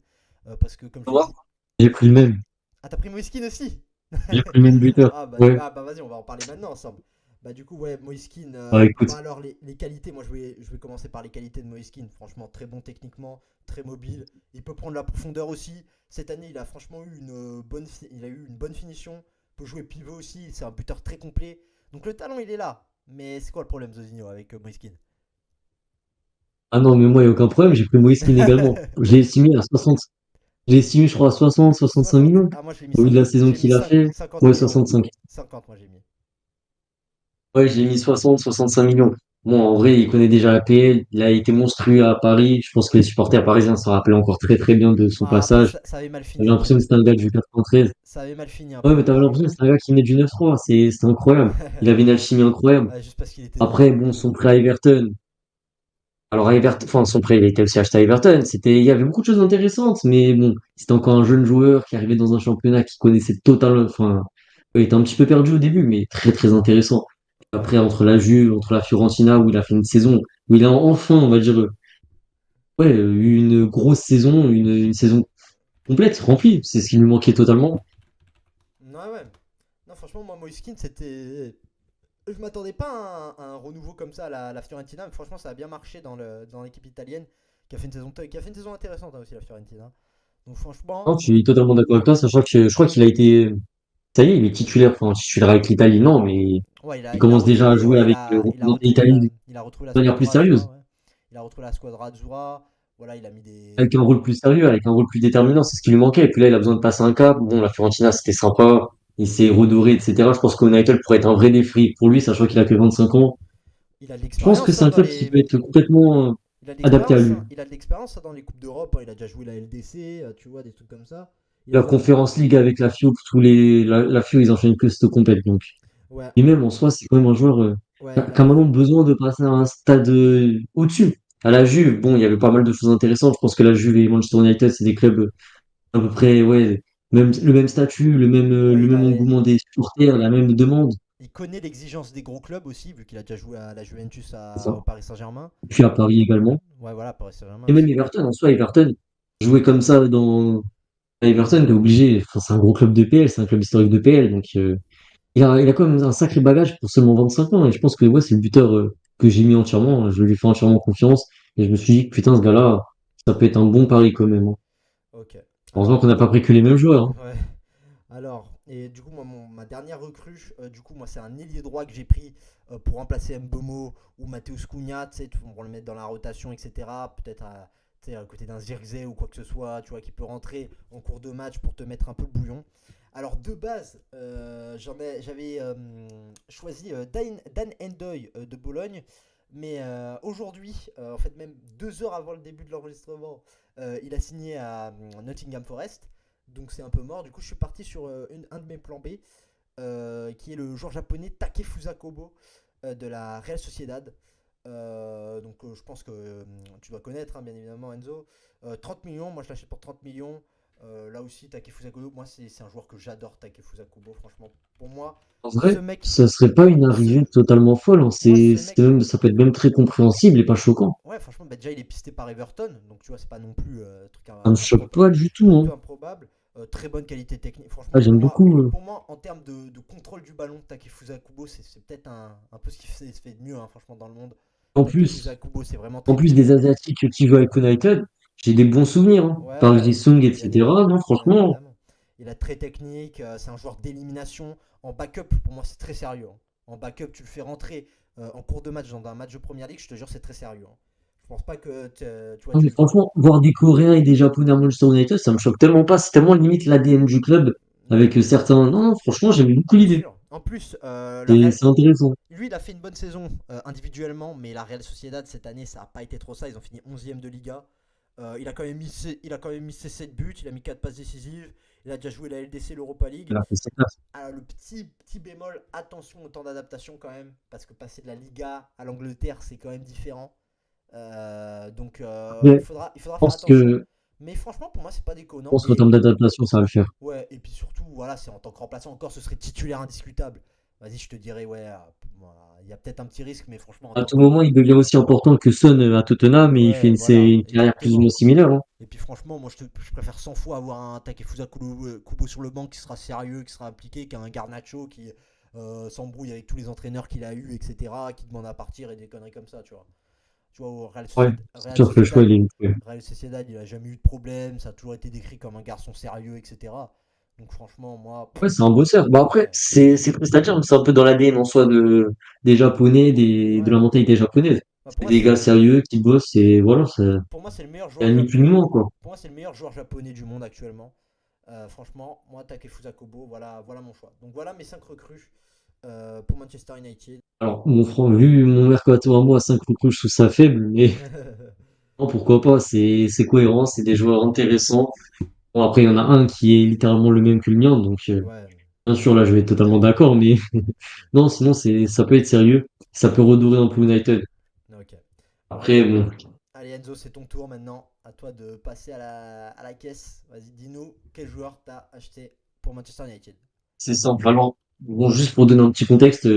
parce que comme je Au l'ai revoir. dit... J'ai pris le même. Ah, t'as pris Moiskin aussi? J'ai pris le même buteur. Ouais. Ah bah vas-y, on va en parler maintenant ensemble. Bah du coup ouais, Moiskin, Bah, écoute. bah alors les qualités, moi je vais commencer par les qualités de Moiskin. Franchement très bon techniquement, très mobile, il peut prendre la profondeur aussi. Cette année il a franchement eu il a eu une bonne finition, peut jouer pivot aussi, c'est un buteur très complet. Donc le talent il est là, mais c'est quoi le problème Zozinho avec Moiskin? Ah non, mais moi, il n'y a aucun problème. J'ai pris Moïse Kean également. J'ai estimé à 60. J'ai estimé, je crois, à 60, 65 60. millions. Ah, moi, je l'ai mis Au vu de la 50. saison J'ai mis qu'il a fait. 50 Ouais, millions, moi. 65. 50, moi, j'ai mis. Ouais, j'ai mis 60, 65 millions. Bon, en vrai, il connaît déjà la PL. Il a été monstrueux à Paris. Je pense que les supporters parisiens se rappellent encore très, très bien de son Ah, après, passage. ça avait mal fini J'avais un peu. l'impression que c'était un gars du 93. Ça avait mal fini un Ouais, peu mais à t'avais Paris. l'impression que c'était un gars qui venait du 9-3. C'était incroyable. Il avait une alchimie incroyable. Ouais, juste parce qu'il était Après, devant. bon, son prêt à Everton. Alors, à Everton, enfin, son prêt, il a été aussi acheté à Everton. Il y avait beaucoup de choses intéressantes, mais bon, c'était encore un jeune joueur qui arrivait dans un championnat qui connaissait totalement, enfin, il était un petit peu perdu au début, mais très, très intéressant. Ouais. Après, entre la Juve, entre la Fiorentina, où il a fait une saison, où il a enfin, on va dire, ouais, eu une grosse saison, une saison complète, remplie. C'est ce qui lui manquait totalement. Ouais, ouais. Non, franchement, moi, Moiskin, c'était. Je m'attendais pas à un renouveau comme ça à la Fiorentina, mais franchement, ça a bien marché dans l'équipe italienne, qui a fait une saison intéressante, hein, aussi, la Fiorentina. Donc, franchement, Non, je suis totalement d'accord avec toi, sachant que je crois qu'il a été, ça y est, il est titulaire, enfin, titulaire avec l'Italie, non, mais ouais, il il a commence déjà à retrouvé, jouer ouais, avec, représenter l'Italie il a retrouvé la de manière plus squadra Azzurra, sérieuse. ouais. Il a retrouvé la squadra Azzurra. Voilà, il a mis des. Avec un rôle plus sérieux, avec un rôle plus déterminant, c'est ce qui lui manquait. Et puis là, il a besoin de passer un cap. Bon, la Fiorentina, c'était sympa. Il s'est redoré, etc. Je pense qu'United pourrait être un vrai défi pour lui, sachant qu'il a que 25 ans. Il a de Je pense que l'expérience, c'est hein, un dans club qui les. peut être complètement Il a de adapté à l'expérience, lui. hein. Il a de l'expérience, hein, dans les coupes d'Europe, hein. Il a déjà joué la LDC, tu vois, des trucs comme ça. Il a La joué un. Conference League avec la FIO, la FIO, ils enchaînent que cette compète. Donc, Ouais, et même en soi, c'est quand même un joueur ouais, qui a maintenant besoin de passer à un stade au-dessus. À la Juve, bon, il y avait pas mal de choses intéressantes. Je pense que la Juve et Manchester United, c'est des clubs à peu près, ouais, même, le même statut, ouais, le même engouement des supporters, la même demande. il connaît l'exigence des gros clubs aussi, vu qu'il a déjà joué à la Juventus C'est ça. au Paris Saint-Germain. Et puis à Paris également. Ouais, voilà, Paris Saint-Germain Et même aussi. Everton, en soi, Everton, jouer comme ça à Everton, t'es obligé. Enfin, c'est un gros club de PL, c'est un club historique de PL. Donc, il a quand même un sacré bagage pour seulement 25 ans. Et je pense que ouais, c'est le buteur que j'ai mis entièrement. Je lui fais entièrement confiance. Et je me suis dit que putain, ce gars-là, ça peut être un bon pari quand même, hein. Ok. Heureusement qu'on Alors, n'a pas pris que les mêmes joueurs, hein. ouais. Alors, et du coup, moi, ma dernière recrue, du coup, moi, c'est un ailier droit que j'ai pris pour remplacer Mbomo ou Mateus Cunha, tu sais, pour le mettre dans la rotation, etc. Peut-être tu sais, à côté d'un Zirkzee ou quoi que ce soit, tu vois, qui peut rentrer en cours de match pour te mettre un peu le bouillon. Alors, de base, j'avais choisi Dan Endoy de Bologne. Mais aujourd'hui, en fait, même 2 heures avant le début de l'enregistrement, il a signé à Nottingham Forest. Donc c'est un peu mort. Du coup, je suis parti sur un de mes plans B, qui est le joueur japonais Takefusa Kobo de la Real Sociedad. Je pense que tu dois connaître, hein, bien évidemment, Enzo. 30 millions, moi je l'achète pour 30 millions. Là aussi, Takefusa Kubo, moi c'est un joueur que j'adore, Takefusa Kubo, franchement. Pour moi, En ce vrai, mec, ça serait pas une ce, arrivée totalement folle, hein. pour moi, ce mec, Ça peut être même très compréhensible et pas choquant. ouais, franchement, bah, déjà il est pisté par Everton, donc tu vois, c'est pas non plus Ça me choque pas du tout, pas du tout hein. improbable. Très bonne qualité technique. Ah, Franchement, j'aime beaucoup. pour moi, en termes de contrôle du ballon, Takefusa Kubo, c'est peut-être un peu ce qui se fait de mieux, hein, franchement, dans le monde. En Takefusa plus, Kubo, c'est vraiment en très plus très des bon. Asiatiques qui jouent avec United, j'ai des bons souvenirs, hein. Park Ouais, Ji-sung, bien etc. évidemment, Non, bien franchement, évidemment. Il est très technique, c'est un joueur d'élimination. En backup, pour moi, c'est très sérieux, hein. En backup, tu le fais rentrer en cours de match dans un match de première ligue, je te jure, c'est très sérieux, hein. Je pense pas que tu vois, non, mais franchement, voir des Coréens et des Japonais à Manchester United, ça me choque tellement pas. C'est tellement limite l'ADN du club ouais, avec certains. Non, non, franchement, j'aime beaucoup bien l'idée. sûr. En plus, C'est intéressant. lui, il a fait une bonne saison individuellement, mais la Real Sociedad cette année, ça n'a pas été trop ça. Ils ont fini 11e de Liga. Il a quand même mis ses 7 buts, il a mis 4 passes décisives. Il a déjà joué la LDC, l'Europa League. Il a fait sa place. Alors, le petit bémol, attention au temps d'adaptation quand même, parce que passer de la Liga à l'Angleterre, c'est quand même différent. Après, Il faudra faire pense attention. que, Mais franchement, pour moi, c'est pas je déconnant. pense qu'en termes d'adaptation, ça va le faire. Ouais, et puis surtout, voilà, c'est en tant que remplaçant encore, ce serait titulaire indiscutable. Vas-y, je te dirais, ouais, voilà, il y a peut-être un petit risque, mais franchement, en À tant tout que. moment, il devient aussi important que Son à Tottenham, et il fait Ouais, voilà, une carrière plus ou moins exactement. similaire, hein. Et puis franchement, moi je préfère 100 fois avoir un Takefusa Kubo sur le banc qui sera sérieux, qui sera appliqué, qu'un Garnacho qui s'embrouille avec tous les entraîneurs qu'il a eu, etc., qui demande à partir et des conneries comme ça, tu vois. Tu vois, au Ouais, c'est sûr que le choix, il est vite fait. Real Sociedad, il a jamais eu de problème, ça a toujours été décrit comme un garçon sérieux, etc. Donc franchement, moi, Ouais, c'est un bosseur. Bon, après, ouais, c'est triste à dire, mais c'est un peu dans l'ADN en soi des Japonais, de la ouais. mentalité japonaise. Bah, C'est des gars sérieux qui bossent et voilà, pour moi, c'est le meilleur il y joueur a ni plus ni moins, quoi. pour moi, c'est le meilleur joueur japonais du monde actuellement. Franchement, moi, Takefusa Kubo, voilà mon choix. Donc voilà mes 5 recrues pour Manchester United. Alors, vu mon mercato à moi à 5 recrues, je trouve ça faible, mais non, pourquoi pas, c'est cohérent, c'est des joueurs intéressants. Bon, après, il y en a un qui est littéralement le même que le mien, donc Ouais, bien sûr, là, je vais être totalement d'accord, mais non, sinon, ça peut être sérieux. Ça peut redorer un peu United. ok. Après, Allez, bon, allez Enzo, c'est ton tour maintenant. À toi de passer à la caisse. Vas-y, dis-nous quel joueur t'as acheté pour Manchester United. c'est simple. Alors, bon, juste pour donner un petit contexte,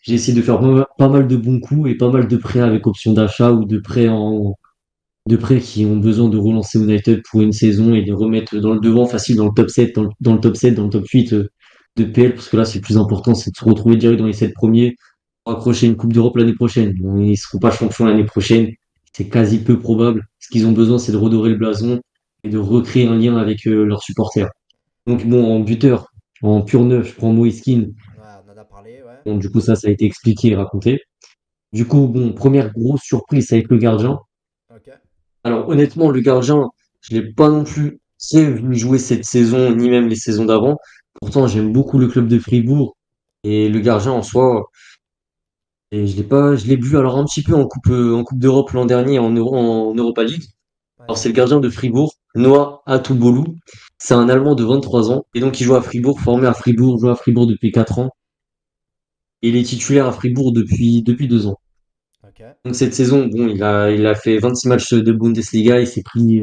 j'ai essayé de faire pas mal de bons coups et pas mal de prêts avec option d'achat ou de prêts qui ont besoin de relancer United pour une saison et de remettre dans le devant facile dans le top 7, dans le top 7, dans le top 8 de PL, parce que là, c'est le plus important, c'est de se retrouver direct dans les 7 premiers pour accrocher une Coupe d'Europe l'année prochaine. Bon, ils seront pas champions l'année prochaine, c'est quasi peu probable. Ce qu'ils ont besoin, c'est de redorer le blason et de recréer un lien avec leurs supporters. Donc bon, en buteur, en pur neuf, je prends Moïse Kean. Ouais, on en a parlé, ouais. Bon, du coup, ça a été expliqué et raconté. Du coup, bon, première grosse surprise, ça va être le gardien. Ok. Alors honnêtement, le gardien, je l'ai pas non plus très vu jouer cette saison, ni même les saisons d'avant. Pourtant, j'aime beaucoup le club de Fribourg et le gardien en soi. Et je l'ai vu alors un petit peu en Coupe d'Europe l'an dernier en Europa League. Alors Ouais. c'est le gardien de Fribourg, Noah Atoubolu. C'est un Allemand de 23 ans et donc il joue à Fribourg, formé à Fribourg, joue à Fribourg depuis 4 ans et il est titulaire à Fribourg depuis 2 ans. Ok. Donc cette saison, bon, il a fait 26 matchs de Bundesliga, il s'est pris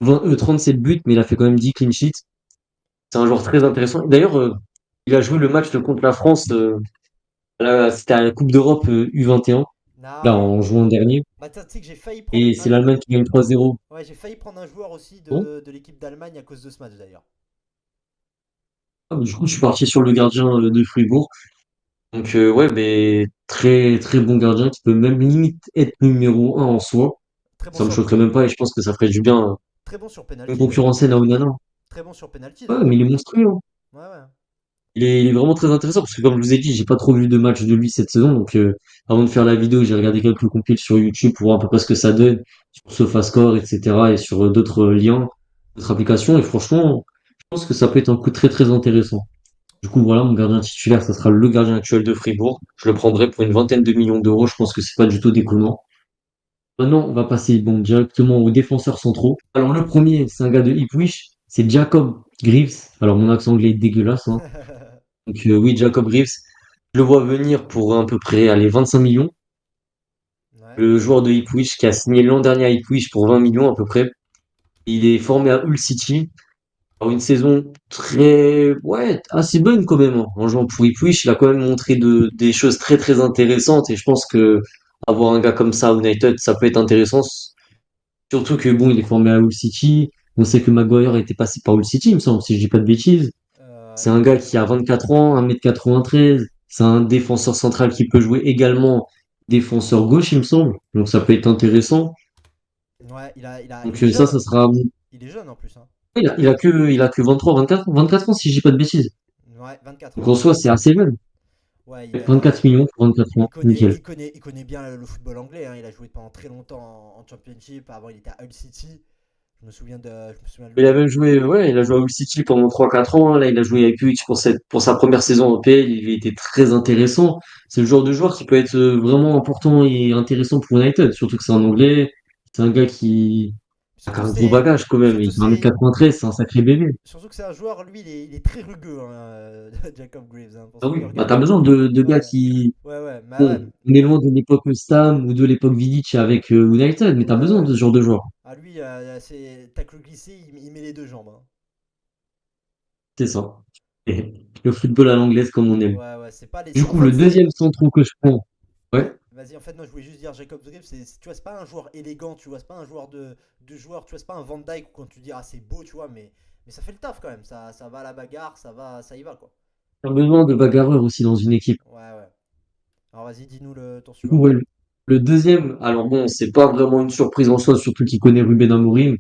37 buts, mais il a fait quand même 10 clean sheets. C'est un joueur très intéressant. D'ailleurs, il a joué le match contre la France, c'était à la Coupe d'Europe U21, là Ah, en juin dernier, bah tu sais que j'ai failli prendre et c'est l'Allemagne qui gagne 3-0. ouais, j'ai failli prendre un joueur aussi Bon, de l'équipe d'Allemagne à cause de ce match d'ailleurs. du coup, je suis parti sur le gardien de Fribourg. Donc ouais, mais très très bon gardien qui peut même limite être numéro un en soi. Très bon Ça me sur choquerait même pas et je pense que ça ferait du bien très bon sur une penalty d'ailleurs. concurrence à Onana. Très bon sur penalty Ouais, d'ailleurs. mais il est monstrueux, hein. Ouais, ouais. Il est vraiment très intéressant parce que comme je vous ai dit, j'ai pas trop vu de match de lui cette saison. Donc avant de faire la vidéo, j'ai regardé quelques compiles sur YouTube pour voir à peu près ce que ça donne sur SofaScore, etc. et sur d'autres liens, d'autres applications. Et franchement, je pense que ça peut être un coup très très intéressant. Du coup, voilà, mon gardien titulaire, ça sera le gardien actuel de Fribourg. Je le prendrai pour une vingtaine de millions d'euros. Je pense que c'est pas du tout déconnant. Maintenant, on va passer bon, directement aux défenseurs centraux. Alors le premier, c'est un gars de Ipswich, c'est Jacob Greaves. Alors mon accent anglais est dégueulasse, hein. Donc oui, Jacob Reeves, je le vois venir pour à peu près aller 25 millions. Ouais. le joueur de Ipswich qui a signé l'an dernier à Ipswich pour 20 millions à peu près. Il est formé à Hull City. Alors une saison très, ouais, assez bonne quand même, hein. En jouant pour Ipswich, il a quand même montré des choses très très intéressantes et je pense que avoir un gars comme ça à United, ça peut être intéressant. Surtout que bon, il est formé à Hull City. On sait que Maguire était passé par Hull City, il me semble, si je dis pas de bêtises. C'est un Il me gars semble, qui a 24 ans, 1m93. C'est un défenseur central qui peut jouer également défenseur gauche, il me semble. Donc ça peut être intéressant. ouais, il Donc est ça jeune. sera. Il est jeune en plus, hein. Il a que 23, 24 ans, si je dis pas de bêtises. Ouais, 24 Donc ans, en ouais. soi, c'est assez jeune. Ouais, 24 millions pour 24 ans, nickel. il connaît bien le football anglais, hein. Il a joué pendant très longtemps en Championship. Avant, il était à Hull City. Je me souviens de Il lui. a même joué, ouais, il a joué à Hull City pendant 3-4 ans, hein. Là, il a joué avec UX pour sa première saison en PL. Il était très intéressant. C'est le genre de joueur qui peut être vraiment important et intéressant pour United. Surtout que c'est un Anglais. C'est un gars qui a Surtout, un gros bagage quand même. Il surtout, fait 1m93, c'est un sacré bébé. surtout que c'est un joueur, lui, il est très rugueux, hein, Jacob Graves, hein. Pour Ah ceux oui, qui bah t'as regardent. besoin de gars Ouais, qui, ouais, bah ouais, bon, on est loin de l'époque Stam ou de l'époque Vidic avec United, mais t'as ouais, besoin ouais. de ce genre de joueur. Ah, lui, c'est tacle glissé, il met les deux jambes, hein. C'est ça. Et le football à l'anglaise comme on aime. Ouais, ouais, c'est pas les. Du En coup, fait, le c'est. deuxième centre que je prends. Ouais, Ouais. vas-y, en fait, non, je voulais juste dire Jacob Graves, tu vois, c'est pas un joueur élégant, tu vois, c'est pas un joueur de joueur, tu vois, c'est pas un Van Dyke où quand tu dis, ah, c'est beau, tu vois, mais ça fait le taf quand même, ça va à la bagarre, ça y va, quoi. T'as besoin de bagarreurs aussi dans une équipe. Ouais, ouais. Alors, vas-y, dis-nous ton Du coup, suivant. ouais, le deuxième, alors bon, c'est pas vraiment une surprise en soi, surtout qu'il connaît Ruben Amorim.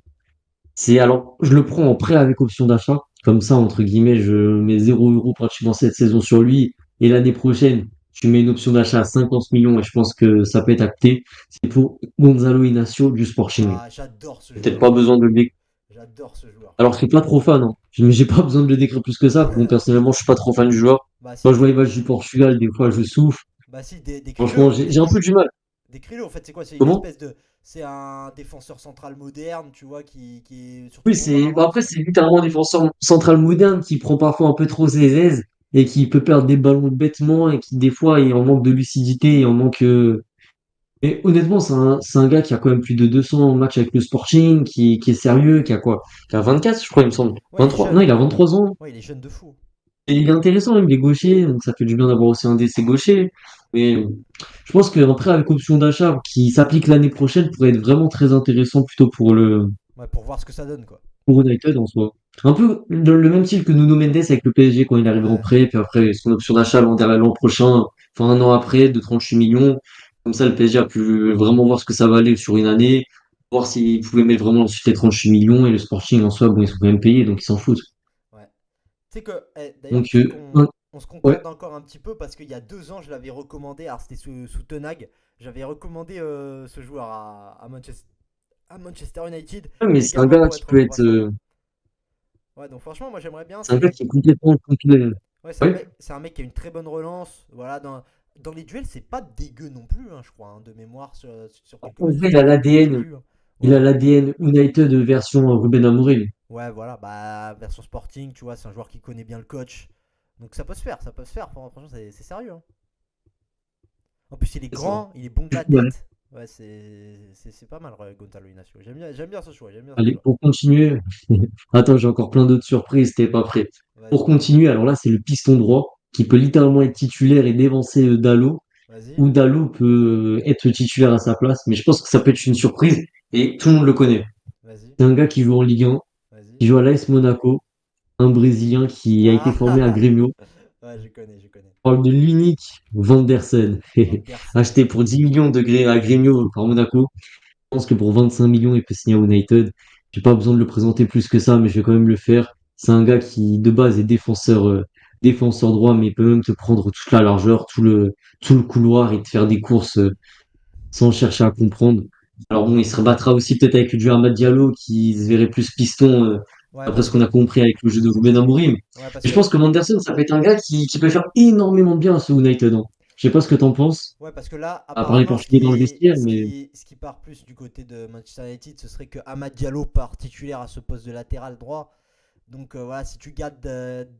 Alors, je le prends en prêt avec option d'achat. Comme ça, entre guillemets, je mets 0 € pratiquement cette saison sur lui. Et l'année prochaine, tu mets une option d'achat à 50 millions et je pense que ça peut être acté. C'est pour Gonzalo Inacio du Sporting. Ah, j'adore ce Peut-être joueur. pas besoin de le décrire. J'adore ce joueur. Alors, je suis pas trop fan, hein. Mais j'ai pas besoin de le décrire plus que ça. Bon, personnellement, je suis pas trop fan du joueur. Bah, si, Quand je vois les matchs du Portugal, des fois, je souffre. bah, si, Franchement, décris-le. j'ai un peu du mal. Décris-le, en fait, c'est quoi? C'est une Comment? espèce de. C'est un défenseur central moderne, tu vois, qui est surtout Oui, bon dans bah l'avance. après, c'est littéralement un défenseur central moderne qui prend parfois un peu trop ses aises et qui peut perdre des ballons bêtement et qui, des fois, est en manque de lucidité et en manque. Mais honnêtement, c'est un gars qui a quand même plus de 200 matchs avec le Sporting, qui est sérieux, qui a quoi? Qui a 24, je crois, il me semble. Ouais, il est 23. Non, jeune. il a 23 ans. Ouais, il est jeune de fou. Et il est intéressant, même, il est gaucher, donc ça fait du bien d'avoir aussi un DC gaucher. Mais je pense qu'après, avec option d'achat qui s'applique l'année prochaine, pourrait être vraiment très intéressant plutôt Ouais, pour voir ce que ça donne, quoi. pour United en soi. Un peu le même style que Nuno Mendes avec le PSG quand il arrive en Ouais. prêt, puis après son option d'achat l'an prochain, enfin un an après, de 38 millions. Comme ça, le PSG a pu vraiment voir ce que ça valait sur une année, voir s'ils pouvaient mettre vraiment ensuite les 38 millions et le Sporting en soi, bon, ils sont quand même payés, donc ils s'en foutent. Ouais. Tu sais que, d'ailleurs, Donc, tu sais qu'on on se ouais. concorde encore un petit peu parce qu'il y a 2 ans, je l'avais recommandé. Alors, c'était sous Tenag. J'avais recommandé ce joueur à Manchester United Ouais, mais c'est un également gars pour qui être peut être, remplaçant. Ouais, donc franchement, moi j'aimerais bien. c'est un gars qui est complètement complet. Ouais, Ouais. c'est un mec qui a une très bonne relance. Voilà, dans les duels, c'est pas dégueu non plus, hein, je crois, hein, de mémoire sur quelques En matchs vrai, il a que j'ai l'ADN, vu, hein. il a Ouais. l'ADN United version Ruben Amorim. Ouais, voilà, bah version Sporting, tu vois, c'est un joueur qui connaît bien le coach. Donc ça peut se faire, ça peut se faire. Franchement, c'est sérieux, hein. En plus, il est C'est ça. grand, il est bon de la Ouais. tête. Ouais, c'est pas mal, Gonzalo Inacio. J'aime bien ce choix, j'aime bien ce Allez, choix. pour continuer, attends, j'ai encore plein d'autres surprises, t'es pas prêt. Pour Vas-y, continuer, alors là, c'est le piston droit qui peut littéralement être titulaire et dévancer Dalot, vas-y, ou Dalot peut être titulaire à sa place, mais je pense que ça peut être une surprise et tout le monde le connaît. vas-y, C'est un gars qui joue en Ligue 1, vas-y. qui joue à l'AS Monaco, un Brésilien qui a été formé à Ah Grêmio. ouais, je connais, je connais. On parle de l'unique Van der Sen, Van der Sar. acheté pour 10 millions à Grêmio par Monaco. Je pense que pour 25 millions, il peut signer à United. J'ai pas besoin de le présenter plus que ça, mais je vais quand même le faire. C'est un gars qui, de base, est défenseur droit, mais il peut même te prendre toute la largeur, tout le couloir et te faire des courses sans chercher à comprendre. Alors bon, il se rebattra aussi peut-être avec du Amad Diallo qui se verrait plus piston, Ouais, après parce ce que. qu'on a compris avec le jeu de Ruben Amorim. Ouais, parce Et je que. pense que Manderson, ça peut être un gars qui peut faire énormément de bien à ce United, hein. Je sais pas ce que t'en penses, Ouais, parce que là, à parler apparemment, portugais dans le vestiaire, mais ce qui part plus du côté de Manchester United, ce serait que Amad Diallo part titulaire à ce poste de latéral droit. Donc voilà, si tu gardes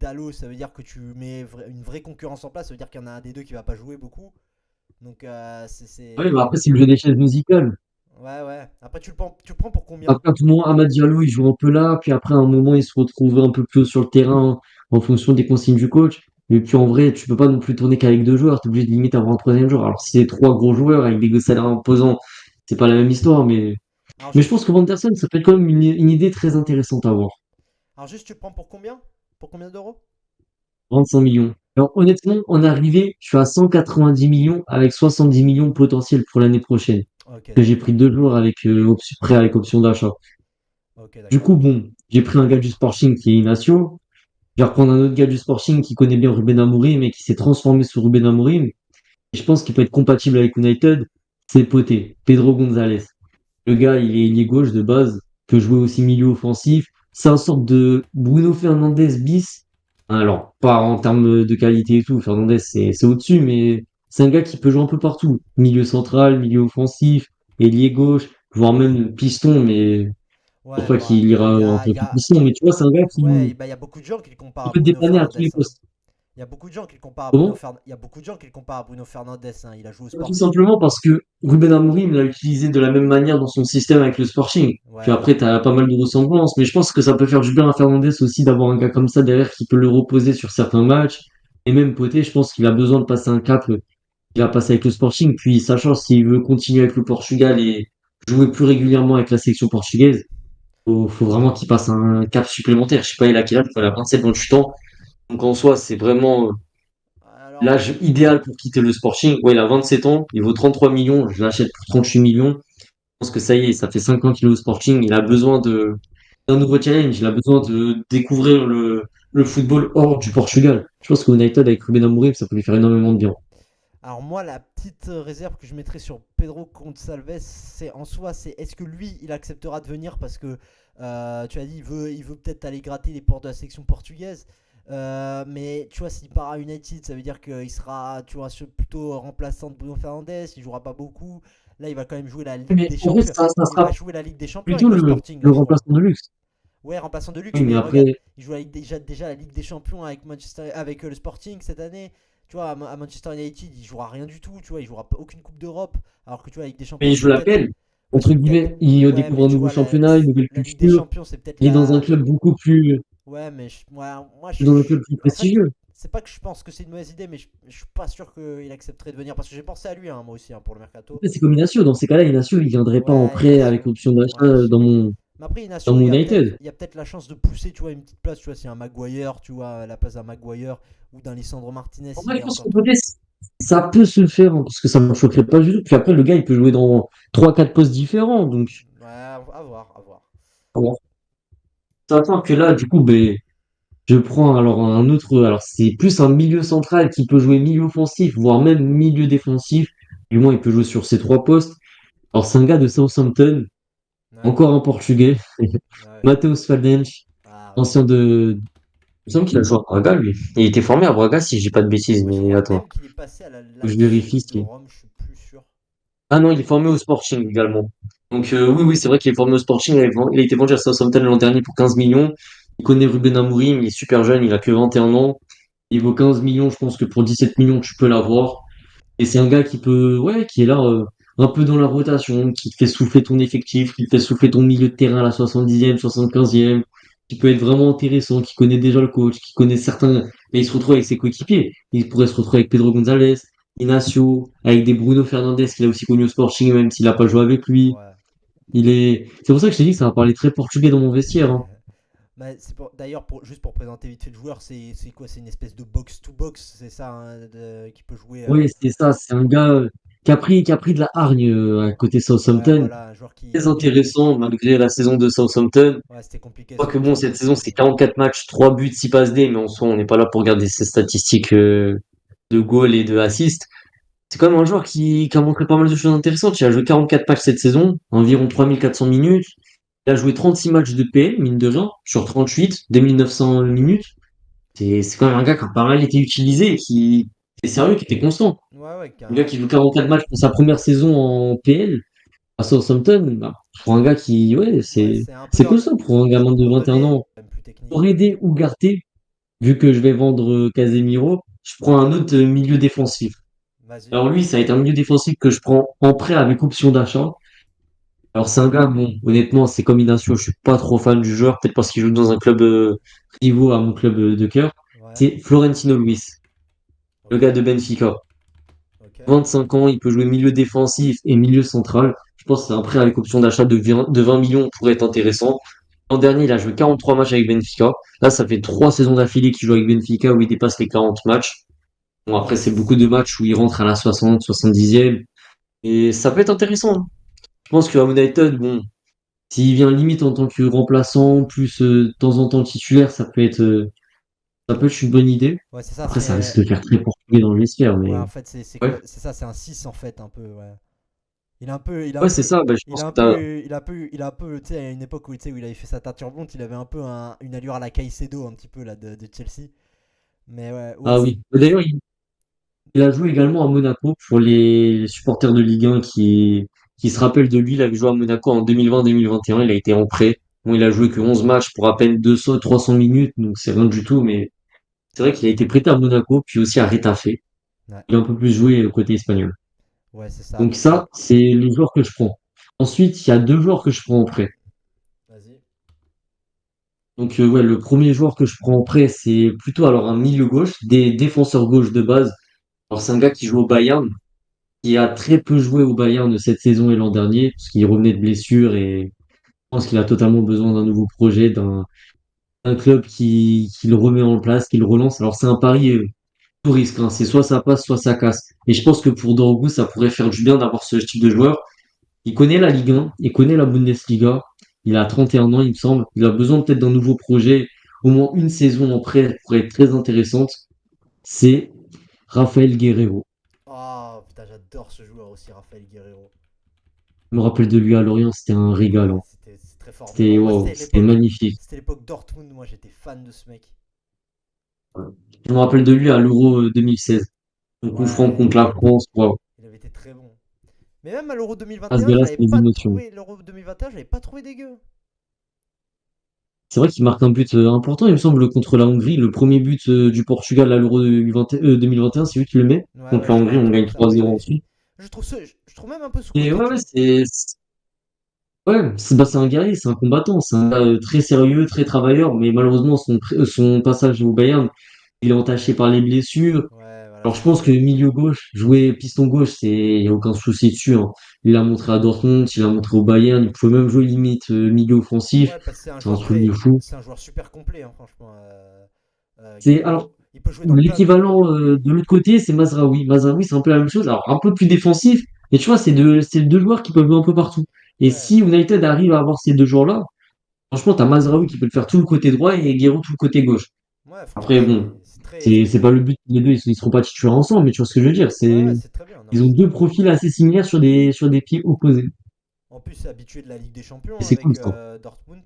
Dallo, ça veut dire que tu mets une vraie concurrence en place. Ça veut dire qu'il y en a un des deux qui va pas jouer beaucoup. Donc, Ouais, bah après, c'est le jeu des chaises musicales. Ouais, ouais. Après, tu le prends pour combien? Après, à tout moment, Amad Diallo, il joue un peu là, puis après, à un moment, il se retrouve un peu plus haut sur le terrain en fonction des consignes du coach. Et puis en vrai, tu peux pas non plus tourner qu'avec deux joueurs, t'es obligé de limite avoir un troisième joueur. Alors si c'est trois gros joueurs avec des salaires imposants, c'est pas la même histoire, Alors, mais je pense juste, que Vanderson, ça peut être quand même une idée très intéressante à avoir. alors, juste, tu le prends pour combien? Pour combien d'euros? 25 millions. Alors honnêtement, en arrivée, je suis à 190 millions avec 70 millions potentiels pour l'année prochaine. Ok, Que j'ai d'accord. pris deux joueurs avec prêt avec option d'achat. Ok, Du d'accord. coup, bon, j'ai pris un gars du Sporting qui est Inacio. Je vais reprendre un autre gars du Sporting qui connaît bien Ruben Amorim mais qui s'est transformé sur Ruben Amorim. Et je pense qu'il peut être compatible avec United. C'est Poté, Pedro Gonzalez. Le gars, il est ailier gauche de base, peut jouer aussi milieu offensif. C'est un sorte de Bruno Fernandes bis. Alors, pas en termes de qualité et tout, Fernandes, c'est au-dessus, mais c'est un gars qui peut jouer un peu partout. Milieu central, milieu offensif, ailier gauche, voire même piston, mais je pense Ouais, pas bah, qu'il ira en tant que piston. Mais tu vois, c'est un gars ouais, bah, il y a beaucoup de gens qui le comparent qui à peut te Bruno dépanner à tous Fernandes, les hein. postes. Il y a beaucoup de gens qui le comparent à Comment? Il y a beaucoup de gens qui le comparent à Bruno Fernandes, hein. Il a joué au Tout Sporting. simplement parce que Ruben Amorim l'a utilisé de la même manière dans son système avec le Sporting. Puis Ouais, après, tu as pas mal de ressemblances, mais je pense que ça peut faire du bien à Fernandez aussi d'avoir un gars comme ça derrière qui peut le reposer sur certains matchs. Et même Poté, je pense qu'il a besoin de passer un cap qu'il a passé avec le Sporting. Puis sachant s'il veut continuer avec le Portugal et jouer plus régulièrement avec la sélection portugaise, faut vraiment qu'il passe un cap supplémentaire. Je sais pas, il a quel âge? Il a 27 ans. Donc en soi, c'est vraiment alors, l'âge idéal pour quitter le Sporting. Ouais, il a 27 ans, il vaut 33 millions, je l'achète pour 38 millions. Je pense que ça y est, ça fait 5 ans qu'il est au Sporting, il a besoin d'un nouveau challenge, il a besoin de découvrir le football hors du Portugal. Je pense que United avec Ruben Amorim, ça peut lui faire énormément de bien. alors moi, la petite réserve que je mettrais sur Pedro Gonçalves, c'est en soi, c'est est-ce que lui, il acceptera de venir parce que tu as dit, il veut peut-être aller gratter les portes de la section portugaise. Mais tu vois, s'il part à United, ça veut dire qu'il sera, tu vois, plutôt remplaçant de Bruno Fernandes. Il jouera pas beaucoup. Là, il va quand même jouer la Ligue Mais des en vrai, Champions. ça Il va sera jouer la Ligue des Champions plutôt avec le Sporting le là, je crois. remplaçant de luxe. Ouais, remplaçant de Oui, luxe, mais mais regarde, après, il joue déjà la Ligue des Champions avec Manchester, avec le Sporting cette année. Tu vois, à Manchester United, il jouera rien du tout. Tu vois, il jouera aucune Coupe d'Europe. Alors que tu vois, la Ligue des mais Champions, il c'est joue peut-être. l'appel. Ouais, Entre c'est peut-être. guillemets, il Ouais, mais découvre un tu nouveau vois, championnat, une nouvelle la Ligue des culture. Champions, c'est peut-être Il est dans un la. club beaucoup plus, Ouais, mais moi, dans un club plus en fait, prestigieux. c'est pas que je pense que c'est une mauvaise idée, mais je suis pas sûr qu'il accepterait de venir. Parce que j'ai pensé à lui, hein, moi aussi, hein, pour le mercato. Après, c'est comme Inacio. Dans ces cas-là, Inacio, il viendrait pas en Ouais, prêt avec Inacio. option Ouais, je d'achat sais pas. Mais après, dans Inacio, mon United. il y a peut-être la chance de pousser, tu vois, une petite place, tu vois, s'il y a un Maguire, tu vois, à la place d'un Maguire ou d'un Lisandro Martinez, En vrai, il je est pense encore qu'au trop. côté, ça peut se faire, hein, parce que ça ne me choquerait pas du tout. Puis après, le gars, il peut jouer dans trois quatre postes différents. Donc, Ouais, à voir, à voir. bon. Sachant que là, du coup, ben, je prends alors un autre. Alors, c'est plus un milieu central qui peut jouer milieu offensif, voire même milieu défensif. Du moins, il peut jouer sur ces trois postes. Alors, c'est un gars de Southampton, Ouais, encore un Portugais, ouais. Mateus Fernandes, Ah ouais. ancien de. Il me semble qu'il a joué à Braga, lui. Il était formé à Braga, si je dis pas de bêtises, Moi, je mais crois attends, même qu'il est passé à la je vérifie. Lazio de Rome, je suis plus sûr. Ah non, il est formé au Sporting également. Donc oui, oui, c'est vrai qu'il est formé au Sporting. Il a été vendu à Southampton l'an dernier pour 15 millions. Il connaît Ruben Amorim, il est super jeune, il a que 21 ans. Il vaut 15 millions, je pense que pour 17 millions, tu peux l'avoir. Et c'est un gars qui peut, ouais, qui est là un peu dans la rotation, qui te fait souffler ton effectif, qui te fait souffler ton milieu de terrain à la 70e, 75e, qui peut être vraiment intéressant, qui connaît déjà le coach, qui connaît certains, mais il se retrouve avec ses coéquipiers. Il pourrait se retrouver avec Pedro Gonzalez, Inacio, avec des Bruno Fernandes qu'il a aussi connu au Sporting, même s'il n'a pas joué avec lui. Ouais. C'est pour ça que je t'ai dit que ça va parler très portugais dans mon vestiaire, hein. Bah, d'ailleurs, juste pour présenter vite fait le joueur, c'est quoi? C'est une espèce de box-to-box, c'est ça, hein, qui peut jouer. Oui, c'est ça, c'est un gars qui a pris de la hargne à côté Ouais, Southampton. voilà, un joueur Très qui. intéressant malgré la saison de Southampton. Ouais, c'était compliqué Je crois que bon, cette Southampton. saison, c'est 44 matchs, 3 buts, 6 passes D, mais en soi, on n'est pas là pour regarder ses statistiques de goal et de assist. C'est quand même un joueur qui a montré pas mal de choses intéressantes. Il a joué 44 matchs cette saison, environ 3400 minutes. Il a joué 36 matchs de PL, mine de rien, sur 38, 2900 minutes. C'est quand même un gars qui a pas mal été utilisé et qui est sérieux, qui était constant. Ouais, ouais, Un gars qui carrément. joue 44 matchs pour sa première saison en PL à Southampton, bah, pour un gars qui, ouais, Ouais, c'est constant pour un gamin de leur 21 donner ans. même plus technique. Pour aider Ugarte, vu que je vais vendre Casemiro, je prends un autre milieu défensif. Vas-y. Alors lui, ça a été un milieu défensif que je prends en prêt avec option d'achat. Alors c'est un gars, bon, honnêtement, ses combinations, je suis pas trop fan du joueur, peut-être parce qu'il joue dans un club rivaux à mon club de cœur. Ouais. C'est Florentino Luis, le Ok. gars de Benfica. Ok. 25 ans, il peut jouer milieu défensif et milieu central. Je pense que c'est un prêt avec option d'achat de 20 millions pourrait être intéressant. L'an dernier, il a joué 43 matchs avec Benfica. Là, ça fait 3 saisons d'affilée qu'il joue avec Benfica où il dépasse les 40 matchs. Bon, après, Ouais. c'est beaucoup de matchs où il rentre à la 60, 70e. Et ça peut être intéressant, hein. Je pense qu'à United, bon, s'il vient limite en tant que remplaçant, plus de temps en temps titulaire, ça peut être une bonne idée. Ouais, c'est ça, Après, ça risque c'est. de faire très portugais dans le vestiaire, Ouais, mais en fait, c'est ouais. quoi? C'est ça, c'est un 6 en fait, un peu, ouais. Il a un peu. Il a un Ouais, c'est peu. ça. Bah, je Il pense a un que t'as. peu. Tu sais, à une époque où, tu sais, où il avait fait sa teinture blonde, il avait un peu une allure à la Caicedo, un petit peu, là, de Chelsea. Mais ouais, ouais, Ah oui. D'ailleurs, il a joué également à Monaco pour les supporters de Ligue 1 qui se rappellent de lui. Il avait joué à Monaco en 2020-2021. Il a été en prêt. Bon, il a joué que 11 matchs pour à peine 200, 300 minutes, donc c'est rien du tout, mais c'est vrai qu'il a été prêté à Monaco, puis aussi à Retafe. ouais, Il a un peu plus joué côté espagnol. ouais, c'est ça. Donc Donc, ça, c'est les joueurs que je prends. Ensuite, il y a deux joueurs que je prends en prêt. vas-y. Donc ouais, le premier joueur que je prends en prêt, c'est plutôt alors un milieu gauche, des défenseurs gauche de base. Alors c'est un gars qui joue au Bayern, qui a très peu joué au Bayern de cette saison et l'an dernier, parce qu'il revenait de blessure et je pense qu'il a totalement besoin d'un nouveau projet, d'un club qui le remet en place, qui le relance. Alors c'est un pari tout risque, hein. C'est soit ça passe, soit ça casse. Et je pense que pour Dorgu, ça pourrait faire du bien d'avoir ce type de joueur. Il connaît la Ligue 1, il connaît la Bundesliga. Il a 31 ans, il me semble. Il a besoin peut-être d'un nouveau projet, au moins une saison en prêt pourrait être très intéressante. C'est Rafael Guerreiro. Oh putain, j'adore ce joueur aussi, Rafael Guerreiro. Je me rappelle de lui à Lorient, c'était un régal, Ouais, hein. c'est très fort. Mais C'était moi, wow, c'était magnifique. c'était l'époque Dortmund. Moi, j'étais fan de ce mec. Je me rappelle de lui à l'Euro 2016. Son coup franc Ouais, contre la France. Wow. il avait été très bon. Mais même à l'Euro À ce 2021, je gars-là, l'avais c'était des pas émotions. trouvé. L'Euro 2021, je l'avais pas trouvé dégueu. C'est vrai qu'il marque un but important, il me semble, contre la Hongrie. Le premier but du Portugal à l'Euro 2021, c'est lui qui le met. Ouais, Contre ouais, la je me Hongrie, on rappelle gagne de ça. Oui, 3-0 oui. ensuite. Je trouve même un peu Et sous-coté, ouais, tu ouais, vois. ouais, c'est un guerrier, c'est un combattant, c'est un gars très sérieux, très travailleur, mais malheureusement, son passage au Bayern, il est entaché par les blessures. Ouais, voilà, Alors je c'est pense ça. que milieu gauche, jouer piston gauche, il y a aucun souci dessus, hein. Il l'a montré à Dortmund, il l'a montré au Bayern, il pouvait même jouer limite milieu offensif. Ouais, parce que c'est un C'est un joueur truc de fou. c'est un joueur super complet, hein, franchement. C'est alors Guerreiro, il peut jouer dans plein. l'équivalent de l'autre côté, c'est Mazraoui. Mazraoui, c'est un peu la même chose, alors un peu plus défensif, mais tu vois, c'est deux joueurs qui peuvent jouer un peu partout. Et Ouais, si United arrive à avoir ces deux joueurs-là, franchement, t'as Mazraoui qui peut le faire tout le côté droit et Guerreiro tout le côté gauche. ouais, franchement, Après, bon, c'est très. c'est pas le but, les deux, ils seront pas titulaires ensemble, mais tu vois ce que je veux dire, Ouais, ouais, c'est très bien. Non, ils mais ont c'est deux très bien. profils assez similaires sur des pieds opposés. En plus, c'est habitué de la Ligue des Et Champions c'est avec cool, ça, Dortmund,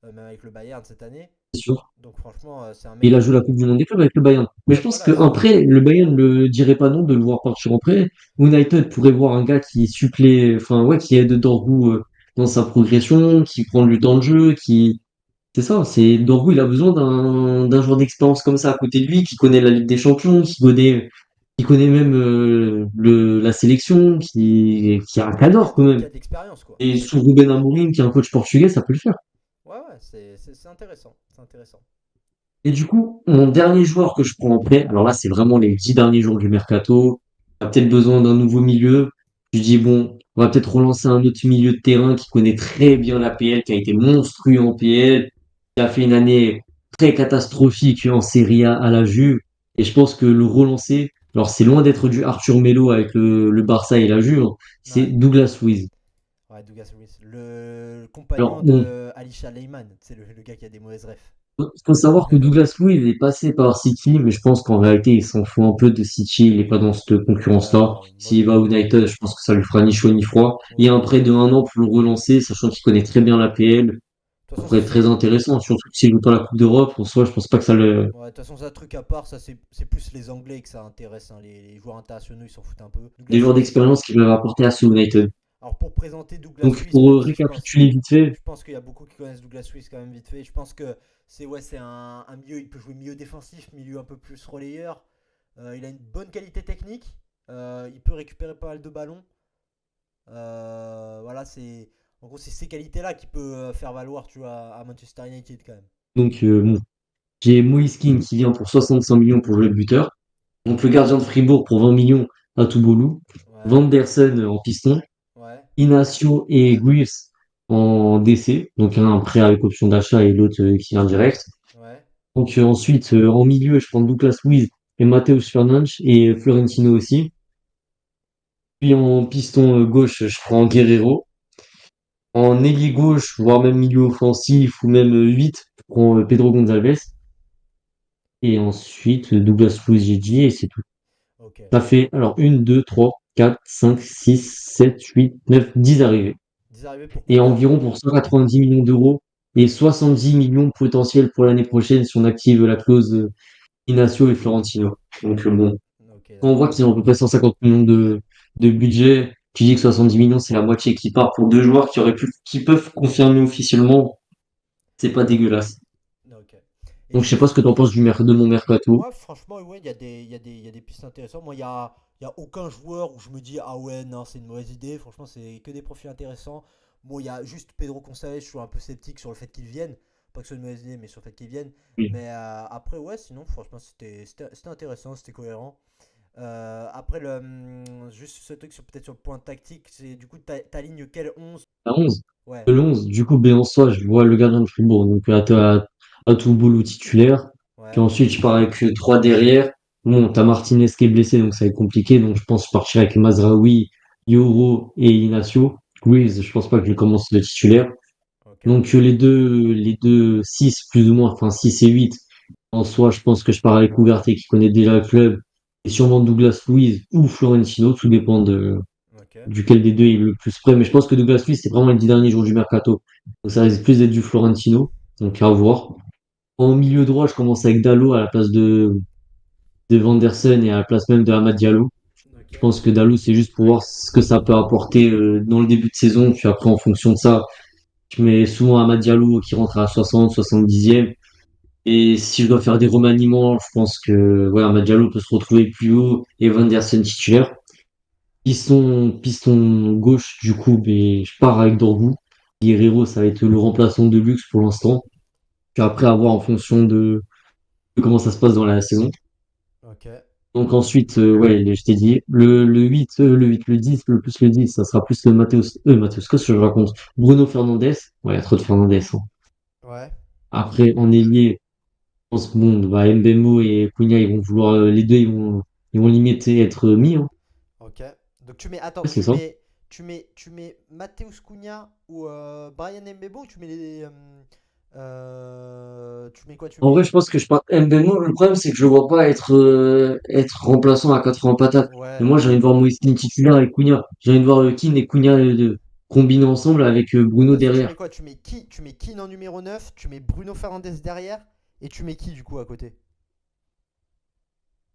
même avec le Bayern cette année. c'est sûr. Donc, franchement, c'est un Et il mec a joué la qui. Coupe du Monde des clubs avec le Bayern. Mais Ouais, je pense voilà, qu'un prêt, le Bayern ne dirait pas non de le voir partir en prêt. United pourrait voir un gars qui supplée, enfin, ouais, qui aide Dorgu dans sa progression, qui prend du temps de jeu, c'est ça, c'est Dorgu, il a besoin d'un joueur d'expérience comme ça à côté de lui, qui connaît la Ligue des Champions, qui connaît même la sélection, qui a un cadre quand qui même. a de l'expérience, quoi. Et sous Ruben Amorim, qui est un coach portugais, ça peut le faire. Ouais, ouais, c'est intéressant. C'est intéressant. Et du coup, mon dernier joueur que je prends en prêt, alors là, c'est vraiment les 10 derniers jours du mercato. On a peut-être besoin d'un nouveau milieu. Je dis, bon, on va peut-être relancer un autre milieu de terrain qui connaît très bien la PL, qui a été monstrueux en PL, qui a fait une année très catastrophique en Serie A à la Juve. Et je pense que le relancer, alors c'est loin d'être du Arthur Melo avec le Barça et la Juve, hein, c'est Ouais, Douglas Luiz. ouais, Douglas Luiz. Le compagnon Alors, bon, de Alisha Leyman. C'est le gars qui a des mauvaises refs. faut savoir que Douglas Luiz il est passé par City, mais je pense qu'en réalité, il s'en fout un peu de City. Il n'est pas dans cette concurrence-là. Ouais, moi, S'il va à United, je pense que ça lui fera ni chaud ni froid. Il y a ouais. un prêt de 1 an pour le relancer, sachant qu'il connaît très bien la PL. De toute Ça façon, pourrait être très intéressant, surtout s'il joue pas la Coupe d'Europe. En soi, je pense pas que ça le. ouais, de toute façon, ça, truc à part, ça, c'est plus les Anglais que ça intéresse, hein. Les joueurs internationaux, ils s'en foutent un peu. Des Douglas joueurs Luiz. d'expérience qui peuvent apporter à ce United. Alors, pour présenter Douglas Donc, Luiz, pour je pense. récapituler vite fait, Je pense qu'il y a beaucoup qui connaissent Douglas Luiz quand même vite fait. Je pense que c'est un milieu, il peut jouer milieu défensif, milieu un peu plus relayeur. Il a une bonne qualité technique. Il peut récupérer pas mal de ballons. Voilà, c'est en gros c'est ces qualités-là qui peut faire valoir, tu vois, à Manchester United quand même. Donc, bon, j'ai Moïse Kean qui vient pour 65 millions pour jouer le buteur. Donc, le gardien de Fribourg pour 20 millions à Touboulou. Ouais, Vandersen en piston. ouais, Inacio et Greaves en DC. Donc, un prêt avec option d'achat et l'autre qui vient direct. ouais. Donc, ensuite, en milieu, je prends Douglas Luiz et Matheus Fernandes et Florentino aussi. Puis en piston gauche, je prends Guerrero. En ailier gauche, voire même milieu offensif ou même 8, je prends Pedro Gonçalves. Et ensuite, Douglas Luiz, j'ai dit, et c'est tout. Ok. Ça fait alors 1, 2, 3, 4, 5, 6, 7, 8, 9, 10 arrivées. 10 arrivés pour Et combien? environ pour 190 millions d'euros et 70 millions potentiels pour l'année prochaine si on active la clause Inacio et Florentino. Donc bon, Ok, quand on voit d'accord. qu'ils ont à peu près 150 millions de budget, tu dis que 70 millions, c'est la moitié qui part pour deux joueurs qui peuvent confirmer officiellement, c'est pas dégueulasse. Ok. Et Donc du je sais coup, pas ce que tu en penses de mon mercato. ouais, franchement, ouais, il y a des pistes intéressantes. Moi, il y a aucun joueur où je me dis, ah ouais, non, c'est une mauvaise idée. Franchement, c'est que des profils intéressants. Bon, il y a juste Pedro Gonçalves, je suis un peu sceptique sur le fait qu'il vienne. Pas que ce soit une mauvaise idée, mais sur le fait qu'il vienne. Oui. Mais après, ouais, sinon, franchement, c'était intéressant, c'était cohérent. Après, juste ce truc peut-être sur le point tactique, c'est du coup, t'alignes quel 11? À 11. Ouais, De l'11, du coup, ben, en soi, je vois le gardien de Fribourg, donc à tout boulot titulaire. Puis ouais, ensuite, je pars avec 3 derrière. Bon, t'as Martinez qui est blessé, donc ça va être compliqué. Donc je pense que je partirai avec Mazraoui, Yoro et Inacio. Greaves, je pense pas que je commence le titulaire. ok. Donc les deux 6 plus ou moins, enfin 6 et 8. En soi, je pense que je pars avec Ugarte qui connaît déjà le club. Et sûrement Douglas Luiz ou Florentino, tout dépend Ok, duquel des deux est le plus près. Mais je pense que Douglas Luiz, c'est vraiment les 10 derniers jours du mercato. Donc ça risque plus d'être du Florentino. Donc à voir. En milieu droit, je commence avec Dalot à la place de Vandersen et à la place même de Amad Diallo. ok, Je pense que Dalot, c'est juste pour voir ce que ça peut apporter dans le début de saison. Puis après, en fonction de ça, je mets souvent Amad Diallo qui rentre à 60, 70e. Et si je dois faire des remaniements, je pense que ouais, Amad Diallo peut se retrouver plus haut et Vandersen titulaire. Piston gauche, du coup, ben, je pars avec Dorgu. Guerrero, ça va être le remplaçant de luxe pour l'instant. Puis après, à voir en fonction de comment ça se passe dans la saison. ok, Donc ensuite, ouais, je t'ai dit, le 10 le plus le 10 ça sera plus le Mathéus, qu'est-ce que je raconte? Bruno Fernandes. Ouais, il y a trop de Fernandes, hein. ouais, Après, en ailier, je pense que bon, bah, Mbemo et Cunha, ils vont vouloir, les deux, ils vont limiter être mis, hein. ok. Donc attends, Ouais, c'est ça. tu mets Mateus Cunha ou Brian Mbemo ou tu mets tu mets quoi? Tu En vrai, mets. je pense que je pars Mbemo. Le problème, c'est que je le vois pas être remplaçant à 80 patates. Mais Ouais. moi, j'ai envie de voir Moïse Kean titulaire avec Cunha. J'ai envie de voir Kean et Cunha combinés ensemble avec Bruno Vas-y, tu mets derrière. quoi? Tu mets Keane en numéro 9, tu mets Bruno Fernandes derrière, et tu mets qui du coup à côté?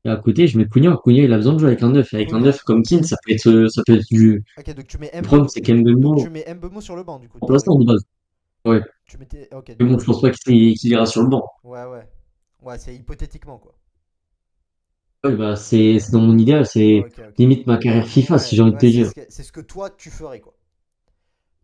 Et à côté, je mets Cunha. Cunha, il a besoin de jouer avec un neuf. Et avec un Cunha. neuf comme Kean, ça peut être du. Ok, donc tu mets Le problème, Mbemo. c'est Donc tu qu'Mbemo, mets Mbemo sur le banc du coup, remplaçant de base. Ouais. tu mettais. Ok, Mais donc. bon, je pense pas qu'il ira sur le banc. Ouais, ouais. Ouais, c'est hypothétiquement quoi. Ouais, bah, c'est dans mon idéal. C'est Ok, ok. limite ma carrière FIFA, si Ouais, j'ai envie de ouais, te dire. c'est ce que toi tu ferais quoi.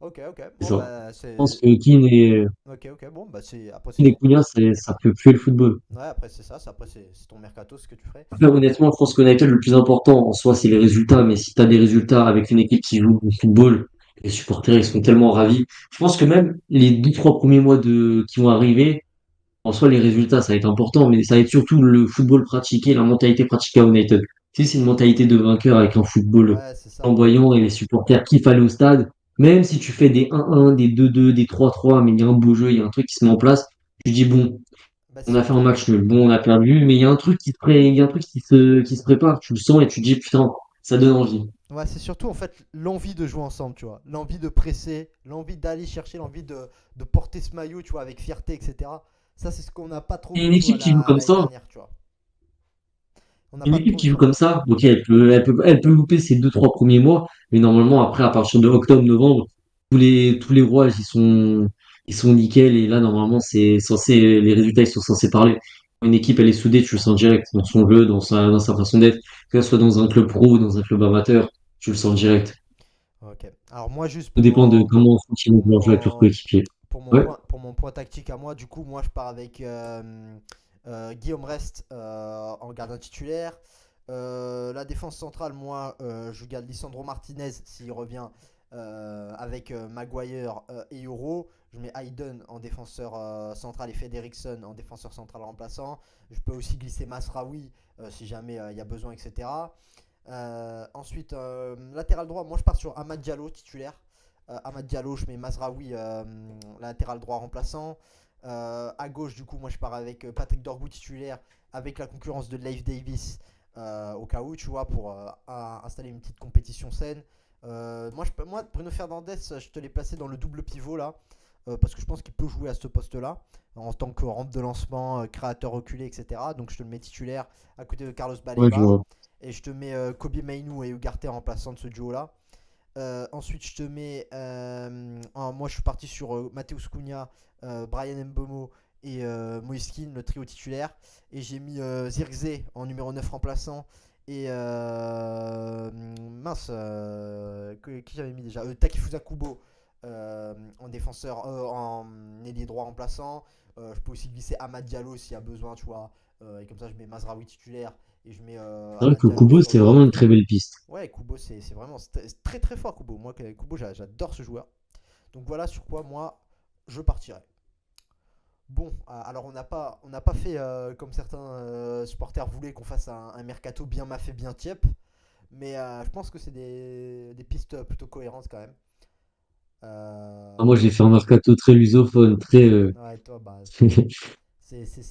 Ok, ok. C'est Bon ça. bah Je pense c'est. que Ok, ok. Bon bah c'est. Après Kean et c'est. Cunha, ça peut tuer le football. Ouais, après c'est ça. Après c'est ton mercato, ce que tu ferais. Après, honnêtement, je pense qu'United, le plus important en soi, c'est les résultats. Mais si tu as des résultats avec une équipe qui joue au football, les supporters, ils sont tellement ravis. Je pense que même les 2, 3 premiers mois qui vont arriver, en soi, les résultats, ça va être important. Mais ça va être surtout le football pratiqué, la mentalité pratiquée à United. Si c'est une mentalité de vainqueur avec un football Ouais, c'est ça. flamboyant et les supporters kiffent aller au stade, même si tu fais des 1-1, des 2-2, des 3-3, mais il y a un beau jeu, il y a un truc qui se met en place, tu dis bon, Bah on a fait un surtout. match nul. Bon, on a perdu, mais il y a un truc il y a un truc qui se prépare. Tu le sens et tu te dis, putain, ça donne envie. Ouais, c'est surtout en fait l'envie de jouer ensemble, tu vois. L'envie de presser, l'envie d'aller chercher, l'envie de porter ce maillot, tu vois, avec fierté, etc. Ça, c'est ce qu'on n'a pas trop Et vu, une tu vois, équipe qui joue comme l'année ça, dernière, tu vois. On n'a une pas équipe trop vu qui joue ça. comme ça, ok, elle peut louper ses 2, 3 premiers mois, mais normalement, après, à partir de octobre, novembre, tous les rouages, ils sont nickel, et là, normalement, les résultats, ils sont censés parler. une équipe, elle est soudée, tu le sens direct dans son jeu, dans sa façon d'être, que ce soit dans un club pro ou dans un club amateur, tu le sens direct. Ok. Alors moi juste Tout dépend de comment ils pour vont jouer avec leurs mon coéquipiers. Ouais, pour mon point tactique à moi, du coup moi je pars avec Guillaume Rest en gardien titulaire. La défense centrale, moi je garde Lisandro Martinez s'il revient avec Maguire et Euro. Je mets Hayden en défenseur central et Federiksson en défenseur central remplaçant. Je peux aussi glisser Masraoui si jamais il y a besoin, etc. Ensuite, latéral droit, moi je pars sur Amad Diallo titulaire. Amad Diallo, je mets Mazraoui latéral droit remplaçant. À gauche, du coup, moi je pars avec Patrick Dorgu titulaire avec la concurrence de Leif Davis au cas où, tu vois, pour installer une petite compétition saine. Moi, Bruno Fernandes, je te l'ai placé dans le double pivot là, parce que je pense qu'il peut jouer à ce poste-là en tant que rampe de lancement, créateur reculé, etc. Donc je te le mets titulaire à côté de Carlos ouais, je Baleba. vois. Et je te mets Kobe Mainoo et Ugarte en remplaçant de ce duo-là. Ensuite, je te mets. Moi, je suis parti sur Mateus Cunha, Brian Mbomo et Moiskin, le trio titulaire. Et j'ai mis Zirkzee en numéro 9 remplaçant. Et mince, qui j'avais mis déjà Takifusa Kubo en défenseur, en ailier droit remplaçant. Je peux aussi glisser Amad Diallo s'il y a besoin, tu vois. Et comme ça, je mets Mazraoui titulaire et je mets C'est vrai Amad que Diallo Kubo, sur c'est le vraiment une banc. très belle piste. Ouais, Kubo, c'est vraiment c'est très très fort, Kubo. Moi, Kubo, j'adore ce joueur. Donc voilà sur quoi moi je partirai. Bon, alors on n'a pas fait comme certains supporters voulaient qu'on fasse un mercato bien maffé, bien tiep. Mais je pense que c'est des pistes plutôt cohérentes quand même. Ah, moi, Donc, j'ai fait un mercato très lusophone, ouais, toi, bah,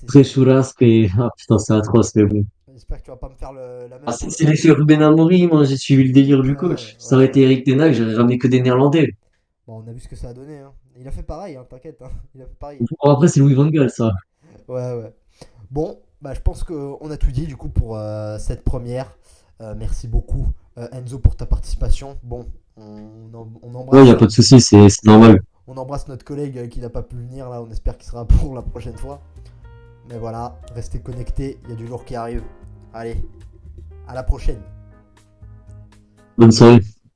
très churrasque et, ah putain, c'est atroce, mais bon. j'espère que tu vas pas me faire la Ah, même pour le. c'est l'effet Ruben Amorim, hein, j'ai suivi le délire du Ouais, coach. Ça aurait ouais, été ouais. Eric Ten Hag, j'aurais ramené que des Néerlandais. Bon, on a vu ce que ça a donné, hein. Il a fait pareil, hein, t'inquiète, hein. Il a fait pareil. Bon, après, c'est Louis Van Gaal, ça. Ouais, ouais. Bon, bah, je pense qu'on a tout dit du coup pour cette première. Merci beaucoup Enzo pour ta participation. Bon, on Ouais, y embrasse, a pas de souci, c'est normal. on embrasse notre collègue qui n'a pas pu venir là. On espère qu'il sera pour la prochaine fois. Mais voilà, restez connectés, il y a du lourd qui arrive. Allez, à la prochaine. Bonne soirée.